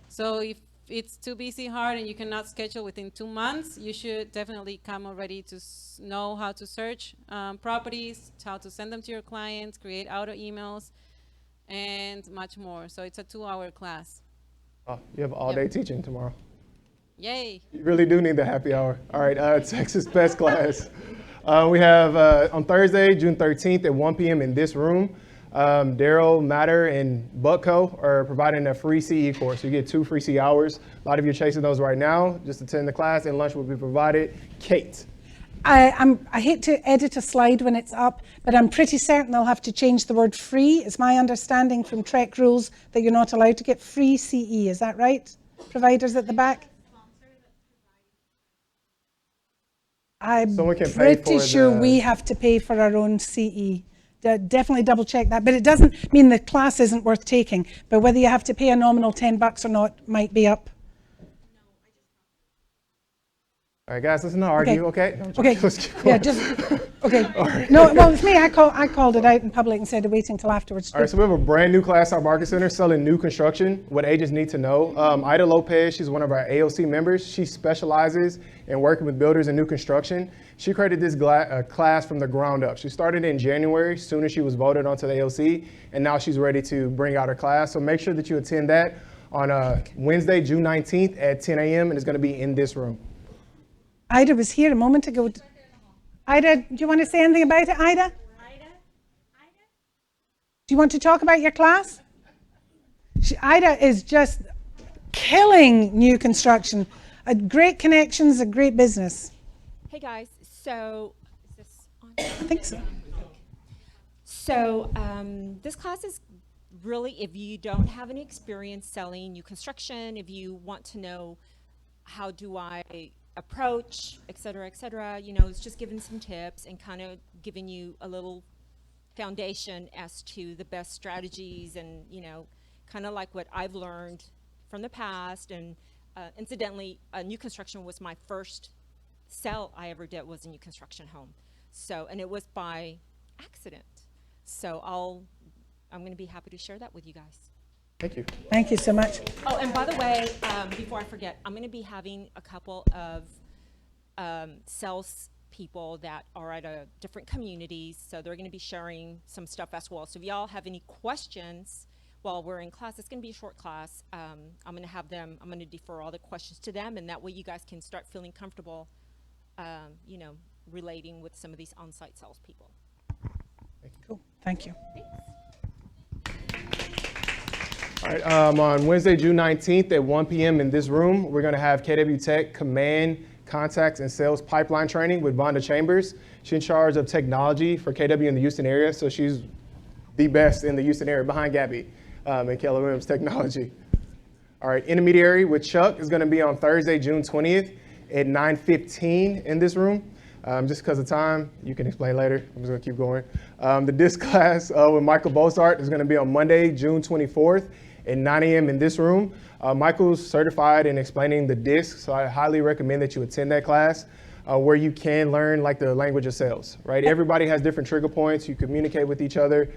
So if it's too busy hard and you cannot schedule within 2 months, you should definitely come already to know how to search properties, how to send them to your clients, create auto emails, and much more. So it's a 2-hour class. Oh, you have all-day teaching tomorrow. Yay. You really do need the happy hour. All right, Texas Best class. We have on Thursday, June 13th at 1 p.m. in this room. Daryl, Matter, and Buckco are providing a free CE course. You get 2 free CE hours. A lot of you are chasing those right now. Just attend the class, and lunch will be provided. Kate. I hate to edit a slide when it's up, but I'm pretty certain they'll have to change the word free. It's my understanding from Trek rules that you're not allowed to get free CE. Is that right? Providers at the back? I'm pretty sure we have to pay for our own CE. Definitely double check that, but it doesn't mean the class isn't worth taking, but whether you have to pay a nominal $10 or not might be up. All right, guys, let's not argue, okay? Okay, yeah, just, okay. Right. No, well, it's me, I called it out in public instead of waiting till afterwards. All right, so we have a brand new class at our Market Center selling new construction, what agents need to know. Ida Lopez, she's one of our AOC members. She specializes in working with builders in new construction. She created this class from the ground up. She started in January, as soon as she was voted onto the AOC, and now she's ready to bring out her class. So make sure that you attend that on Wednesday, June 19th at 10 a.m., and it's gonna be in this room. Ida was here a moment ago. Ida, do you want to say anything about it, Ida? Do you want to talk about your class? Ida is just killing new construction. Great connections, a great business. Hey guys, so is this on? I think so. So this class is really, if you don't have any experience selling new construction, if you want to know how do I approach, et cetera, you know, it's just giving some tips and kind of giving you a little foundation as to the best strategies and, you know, kind of like what I've learned from the past. And incidentally, new construction was my first sell I ever did, was a new construction home. So, and it was by accident. So I'm going to be happy to share that with you guys. Thank you. Thank you so much. Oh, and by the way, before I forget, I'm going to be having a couple of sales people that are at different communities, so they're going to be sharing some stuff as well. So if y'all have any questions while we're in class, it's going to be a short class. I'm going to have them, I'm going to defer all the questions to them, and that way you guys can start feeling comfortable, you know, relating with some of these on-site salespeople. Cool. Thank you. Thanks. All right, on Wednesday, June 19th at 1 p.m. in this room, we're gonna have KW Tech Command, Contacts, and Sales Pipeline Training with Vonda Chambers. She's in charge of technology for KW in the Houston area, so she's the best in the Houston area behind Gabby in Keller Williams Technology. All right, Intermediary with Chuck is gonna be on Thursday, June 20th at 9:15 in this room. Just because of time, you can explain later. I'm just gonna keep going. The disc class with Michael Bosart is gonna be on Monday, June 24th at 9 a.m. in this room. Michael's certified in explaining the disc, so I highly recommend that you attend that class where you can learn like the language of sales, right? Everybody has different trigger points. You communicate with each other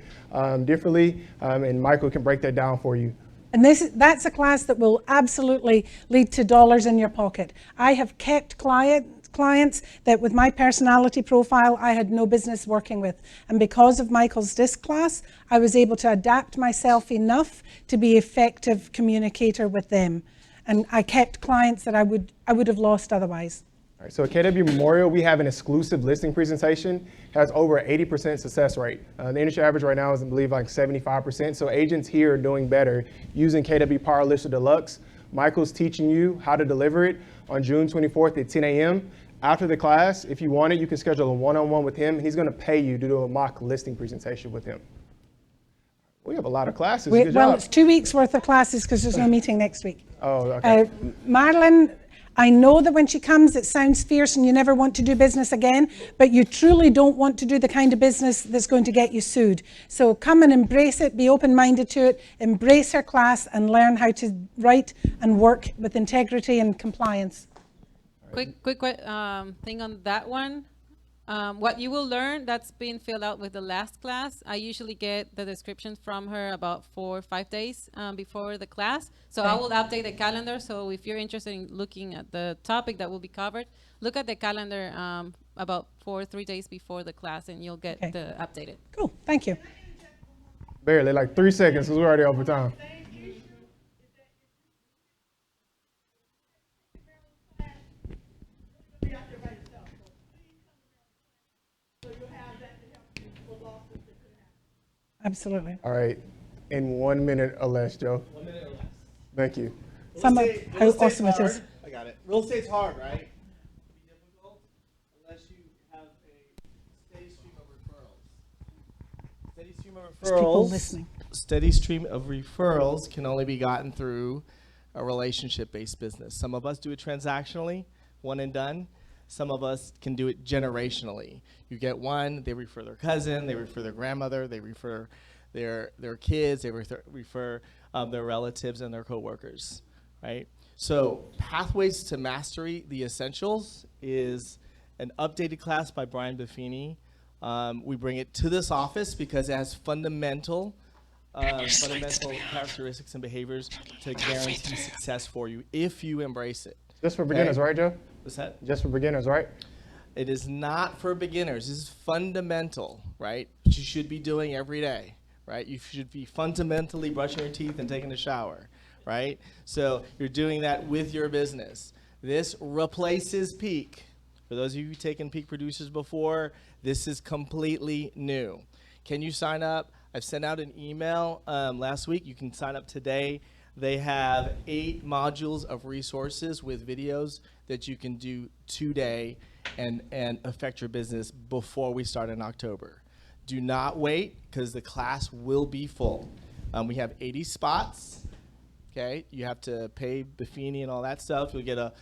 differently, and Michael can break that down for you. And that's a class that will absolutely lead to dollars in your pocket. I have kept clients that with my personality profile I had no business working with, and because of Michael's disc class I was able to adapt myself enough to be effective communicator with them, and I kept clients that I would have lost otherwise. All right, so at KW Memorial we have an exclusive listing presentation. It has over 80% success rate. The industry average right now is I believe like 75%, so agents here are doing better using KW Power Lister Deluxe. Michael's teaching you how to deliver it on June 24th at 10 a.m. After the class, if you want it, you can schedule a one-on-one with him. He's gonna pay you to do a mock listing presentation with him. We have a lot of classes. Good well, job. it's 2 weeks worth of classes because there's no meeting next week. Oh, okay. Marilyn, I know that when she comes it sounds fierce and you never want to do business again, but you truly don't want to do the kind of business that's going to get you sued. So come and embrace it, be open-minded to it, embrace her class and learn how to write and work with integrity and compliance. Quick thing on that one. what you will learn, that's been filled out with the last class. I usually get the description from her about 4 or 5 days before the class. So I will update the calendar. So if you're interested in looking at the topic that will be covered, look at the calendar about 4 or 3 days before the class, and you'll get the updated. Cool, thank you. Barely, like 3 seconds, because we're already over time. Absolutely. All right, in 1 minute or less, Joe. 1 minute or less. Thank you. How Real estate's awesome it hard. is. I got it. Real estate's hard, right? Be difficult unless you have a steady stream of referrals. Steady stream of There's people referrals. listening. Steady stream of referrals can only be gotten through a relationship-based business. Some of us do it transactionally, one and done. Some of us can do it generationally. You get one, they refer their cousin, they refer their grandmother, they refer their kids, they refer their relatives and their coworkers, right? So Pathways to Mastery, the Essentials, is an updated class by Brian Buffini. We bring it to this office because it has fundamental characteristics and behaviors to guarantee success for you if you embrace it. Just for beginners, right, Joe? What's that? Just for beginners, right? It is not for beginners. This is fundamental, right? Which you should be doing every day, right? You should be fundamentally brushing your teeth and taking a shower, right? So you're doing that with your business. This replaces Peak. For those of you who've taken Peak Producers before, this is completely new. Can you sign up? I've sent out an email last week. You can sign up today. They have 8 modules of resources with videos that you can do today and affect your business before we start in October. Do not wait, because the class will be full. We have 80 spots. Okay, you have to pay Buffini and all that stuff. You'll get a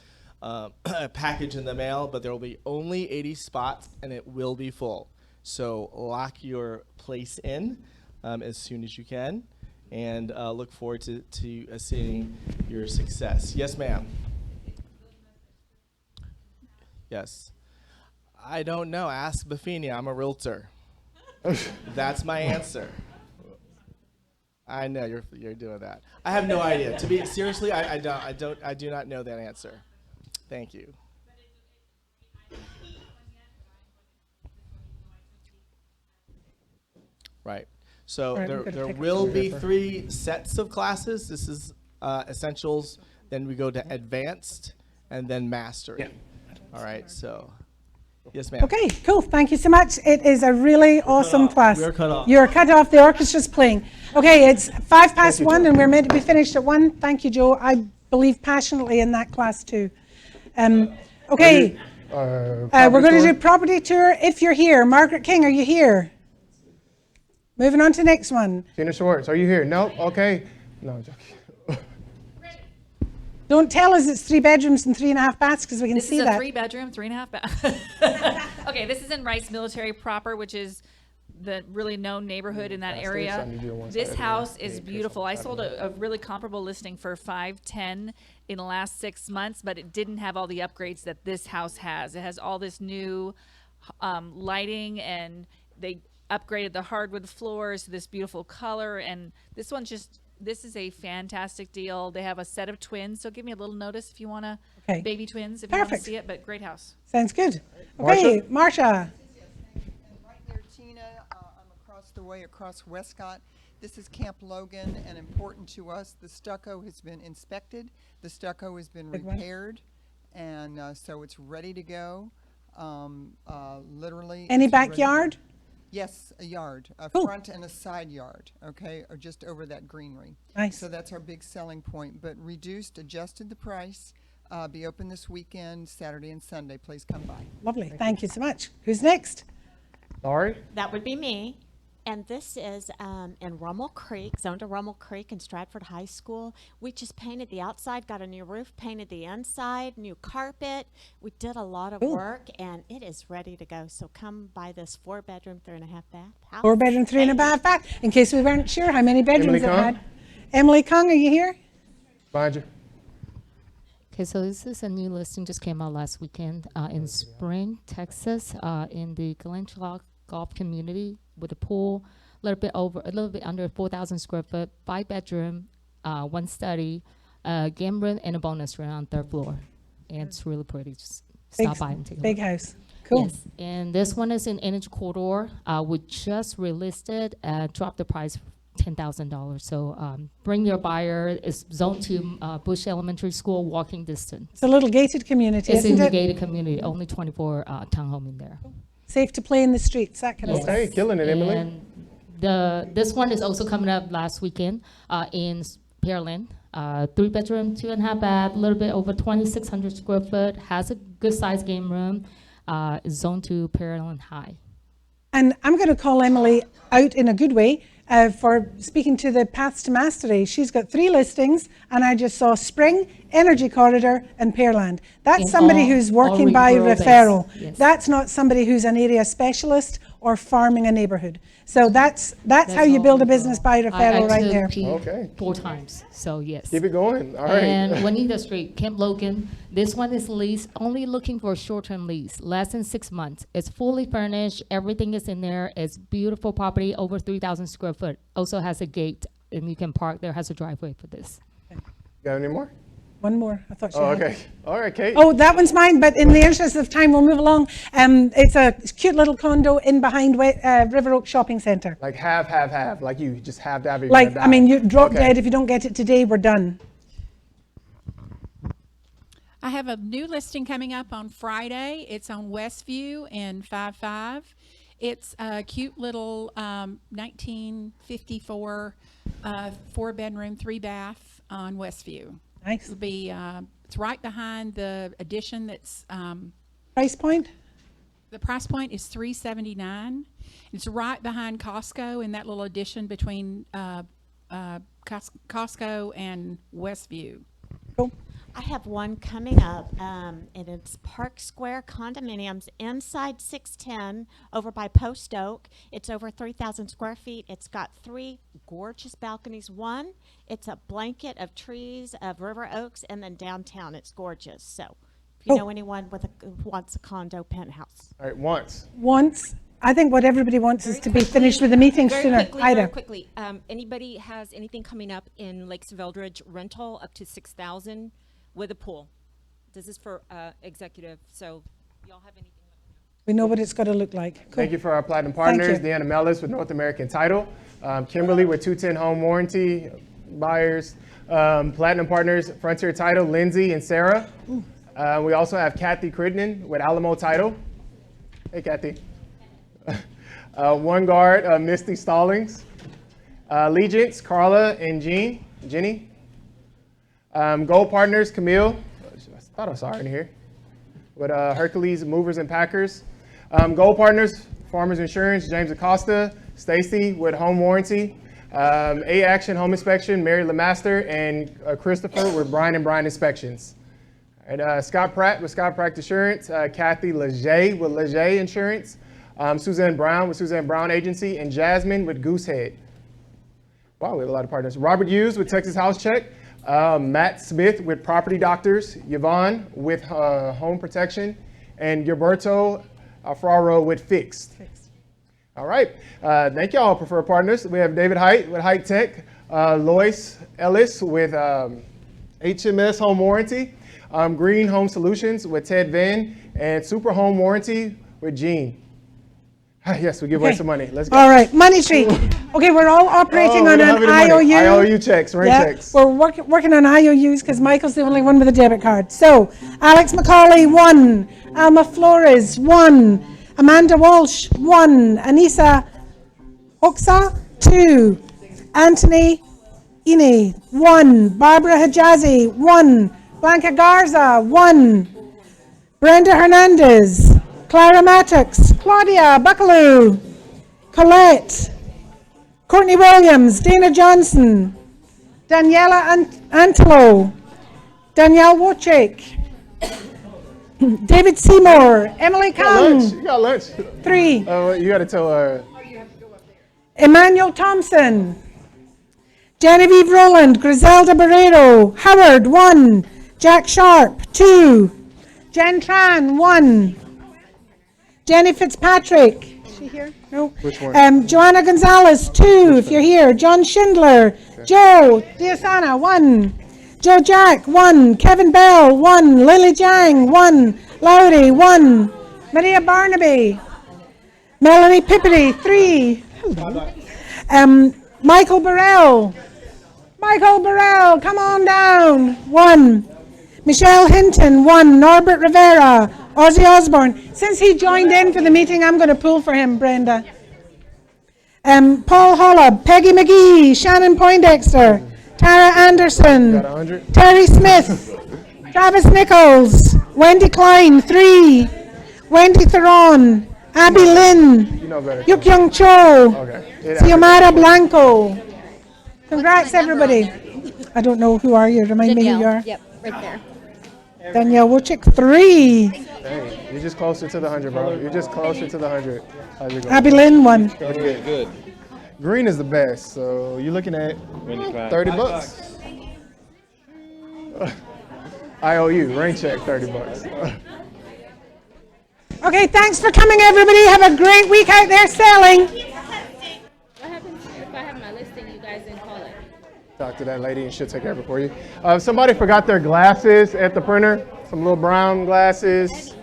package in the mail, but there will be only 80 spots, and it will be full. So lock your place in as soon as you can, and look forward to seeing your success. Yes, ma'am. Yes. I don't know. Ask Buffini. I'm a realtor. That's my answer. I know you're doing that. I have no idea. To be seriously, I do not know that answer. Thank you. Right. So there will be 3 sets of classes. This is essentials. Then we go to advanced, and then mastery. Yeah. All right. So, yes, ma'am. Okay, cool. Thank you so much. It is a really awesome class. We're cut off. You're cut off. The orchestra's playing. Okay, it's 1:05, and we're meant to be finished at 1. Thank you, Joe. I believe passionately in that class too. Okay, we're going to do property tour. If you're here, Margaret King, are you here? Moving on to the next one. Tina Schwartz, are you here? No? Okay. No, I'm joking. Don't tell us it's 3 bedrooms and 3.5 baths, because we can see that. This is a 3-bedroom, 3.5 bath. Okay, this is in Rice Military proper, which is the really known neighborhood in that area. This house is beautiful. I sold a really comparable listing for $510 in the last 6 months, but it didn't have all the upgrades that this house has. It has all this new lighting, and they upgraded the hardwood floors to this beautiful color, and this is a fantastic deal. They have a set of twins, so give me a little notice if you want to baby twins, if you want to see it, but great house. Sounds good. Okay, Marsha. Right near Tina, I'm across the way, across Westcott. This is Camp Logan, and important to us, the stucco has been inspected, the stucco has been repaired, and so it's ready to go. Literally. Any backyard? Yes, a yard, a front and a side yard, okay, or just over that greenery. Nice. So that's our big selling point, but reduced, adjusted the price, be open this weekend, Saturday and Sunday. Please come by. Lovely. Thank you so much. Who's next? Laurie? That would be me. And this is in Rummel Creek, zoned to Rummel Creek in Stratford High School. We just painted the outside, got a new roof, painted the inside, new carpet. We did a lot of work, and it is ready to go. So come by this 4-bedroom, 3.5 bath house. 4-bedroom, 3.5 bath. In case we weren't sure how many bedrooms it had. Emily Kung, are you here? Behind you. Okay, so this is a new listing, just came out last weekend in Spring, Texas, in the Glenlock Golf Community with a pool, a little bit under 4,000 square foot, 5-bedroom, 1 study, game room, and a bonus room on 3rd floor. And it's really pretty. Just stop by and take a look. Big house. Cool. Yes, and this one is in Energy Corridor. We just relisted, dropped the price $10,000. So bring your buyer. It's Zone 2, Bush Elementary School, walking distance. It's a little gated community, It's isn't in it? the gated community, only 24 townhome in there. Safe to play in the streets, that kind of stuff. Okay, killing it, Emily. And this one is also coming up last weekend in Pearland. 3-bedroom, 2.5 bath, a little bit over 2,600 square foot, has a good size game room, Zone 2, Pearland High. And I'm going to call Emily out in a good way for speaking to the Paths to Mastery. She's got 3 listings, and I just saw Spring, Energy Corridor, and Pearland. That's And somebody all- who's working all by rural-based, referral. yes. That's not somebody who's an area specialist or farming a neighborhood. So that's how you all build a referral. business by I referral right took there. Pete Okay. 4 times, so yes. Keep it going. All right. And Juanita Street, Camp Logan. This one is leased, only looking for a short-term lease, less than 6 months. It's fully furnished, everything is in there. It's beautiful property, over 3,000 square foot. Also has a gate, and you can park there, has a driveway for this. Got any more? One more. I thought she Oh, had okay. it. All right, Kate. Oh, that one's mine, but in the interest of time, we'll move along. It's a cute little condo in behind River Oak Shopping Centre. Like have. Like you just have to have it. Like, I mean, you drop Okay. dead if you don't get it today, we're done. I have a new listing coming up on Friday. It's on Westview in 5-5. It's a cute little 1954 4-bedroom, 3-bath on Westview. Nice. It'll be, it's right behind the addition that's, Price point? the price point is $379. It's right behind Costco in that little addition between Costco and Westview. Cool. I have one coming up, and it's Park Square Condominiums inside 610 over by Post Oak. It's over 3,000 square feet. It's got 3 gorgeous balconies. One, it's a blanket of trees of river oaks, and then downtown, it's gorgeous. So if you know anyone who wants a condo penthouse. All right, once. I think what everybody wants is to be finished with the meeting sooner. Very quickly. Anybody has anything coming up in Lakes of Eldridge rental up to 6,000 with a pool? This is for executive, so y'all have anything? We know what it's got to look like. Cool. Thank you for our platinum Thank partners, you. Deanna Mellis with North American Title, Kimberly with 210 Home Warranty buyers, platinum partners, Frontier Title, Lindsay and Sarah. We also have Kathy Crittenden with Alamo Title. Hey, Kathy. One Guard, Misty Stallings. Allegiance, Carla and Jenny. Gold Partners, Camille. I thought I saw her in here. With Hercules Movers and Packers. Gold Partners, Farmers Insurance, James Acosta. Stacy with Home Warranty. A Action Home Inspection, Mary LeMaster. And Christopher with Bryan and Bryan Inspections. All right, Scott Pratt with Scott Pratt Insurance. Kathy Leger with Leger Insurance. Suzanne Brown with Suzanne Brown Agency. And Jasmine with Goosehead. Wow, we have a lot of partners. Robert Hughes with Texas House Check. Matt Smith with Property Doctors, Yvonne with Home Protection, and Gilberto Alfaro with Fixed. All right, thank you all, preferred partners. We have David Height with Height Tech, Lois Ellis with HMS Home Warranty, Green Home Solutions with Ted Venn, and Super Home Warranty with Gene. Yes, we give away Okay. some money. Let's go. All right, Money Tree. Okay, we're all operating we on don't an have any money. IOU. IOU checks, rain checks. We're working on IOUs because Michael's the only one with a debit card. So, Alex McCauley, 1. Alma Flores, 1. Amanda Walsh, 1. Anissa Hoxa, 2. Anthony Ine, 1. Barbara Hijazi, 1. Blanca Garza, 1. Brenda Hernandez, Clara Mattox, Claudia Buckaloo, Colette, Courtney Williams, Dana Johnson, Daniela Antelo, Danielle Wojcik, David Seymour, Emily You got lunch. Kang, You got lunch. 3. Oh, you got to tell her. Emmanuel Thompson, Genevieve Rowland, Griselda Barrero, Howard, 1. Jack Sharp, 2. Jen Tran, 1. Jenny Fitzpatrick. Is she here? No. Which one? Joanna Gonzalez, 2, if you're here. John Schindler. Okay. Joe Diasana, 1. Joe Jack, 1. Kevin Bell, 1. Lily Jang, 1. Lowry, 1. Maria Barnaby. Melanie Pippity, 3. Hello. Michael Burrell. Michael Burrell, come on down, 1. Michelle Hinton, 1. Norbert Rivera. Ozzy Osborne. Since he joined in for the meeting, I'm going to pull for him, Brenda. Paul Hollab, Peggy McGee, Shannon Poindexter, Tara Anderson, Terry Smith, Travis Nichols, Wendy Klein, 3. Wendy Theron, Abby Lynn, Yuk Young Cho, Xiomara Blanco. Congrats, everybody. I don't know who are you. Remind me who you are. Yep, right there. Danielle Wojcik, 3. Hey, you're just closer to the 100, bro. You're just closer to the 100. How's it going? Abby Lynn, 1. Okay, good. Green is the best, so you're looking at 30 bucks. IOU, rain check, 30 bucks. Okay, thanks for coming, everybody. Have a great week out there selling. What happens if I have my listing, you guys didn't call it? Talk to that lady and she'll take care of it for you. Somebody forgot their glasses at the printer. Some little brown glasses.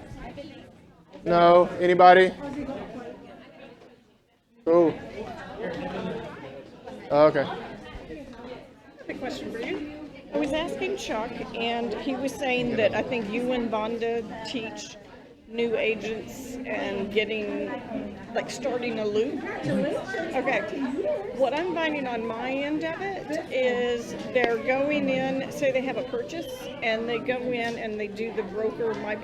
No? Anybody? Cool. Okay. I have a question for you. I was asking Chuck, and he was saying that I think you and Vonda teach new agents and getting, like, starting a loop. Okay. What I'm finding on my end of it is they're going in, say they have a purchase, and they go in and they do the broker, my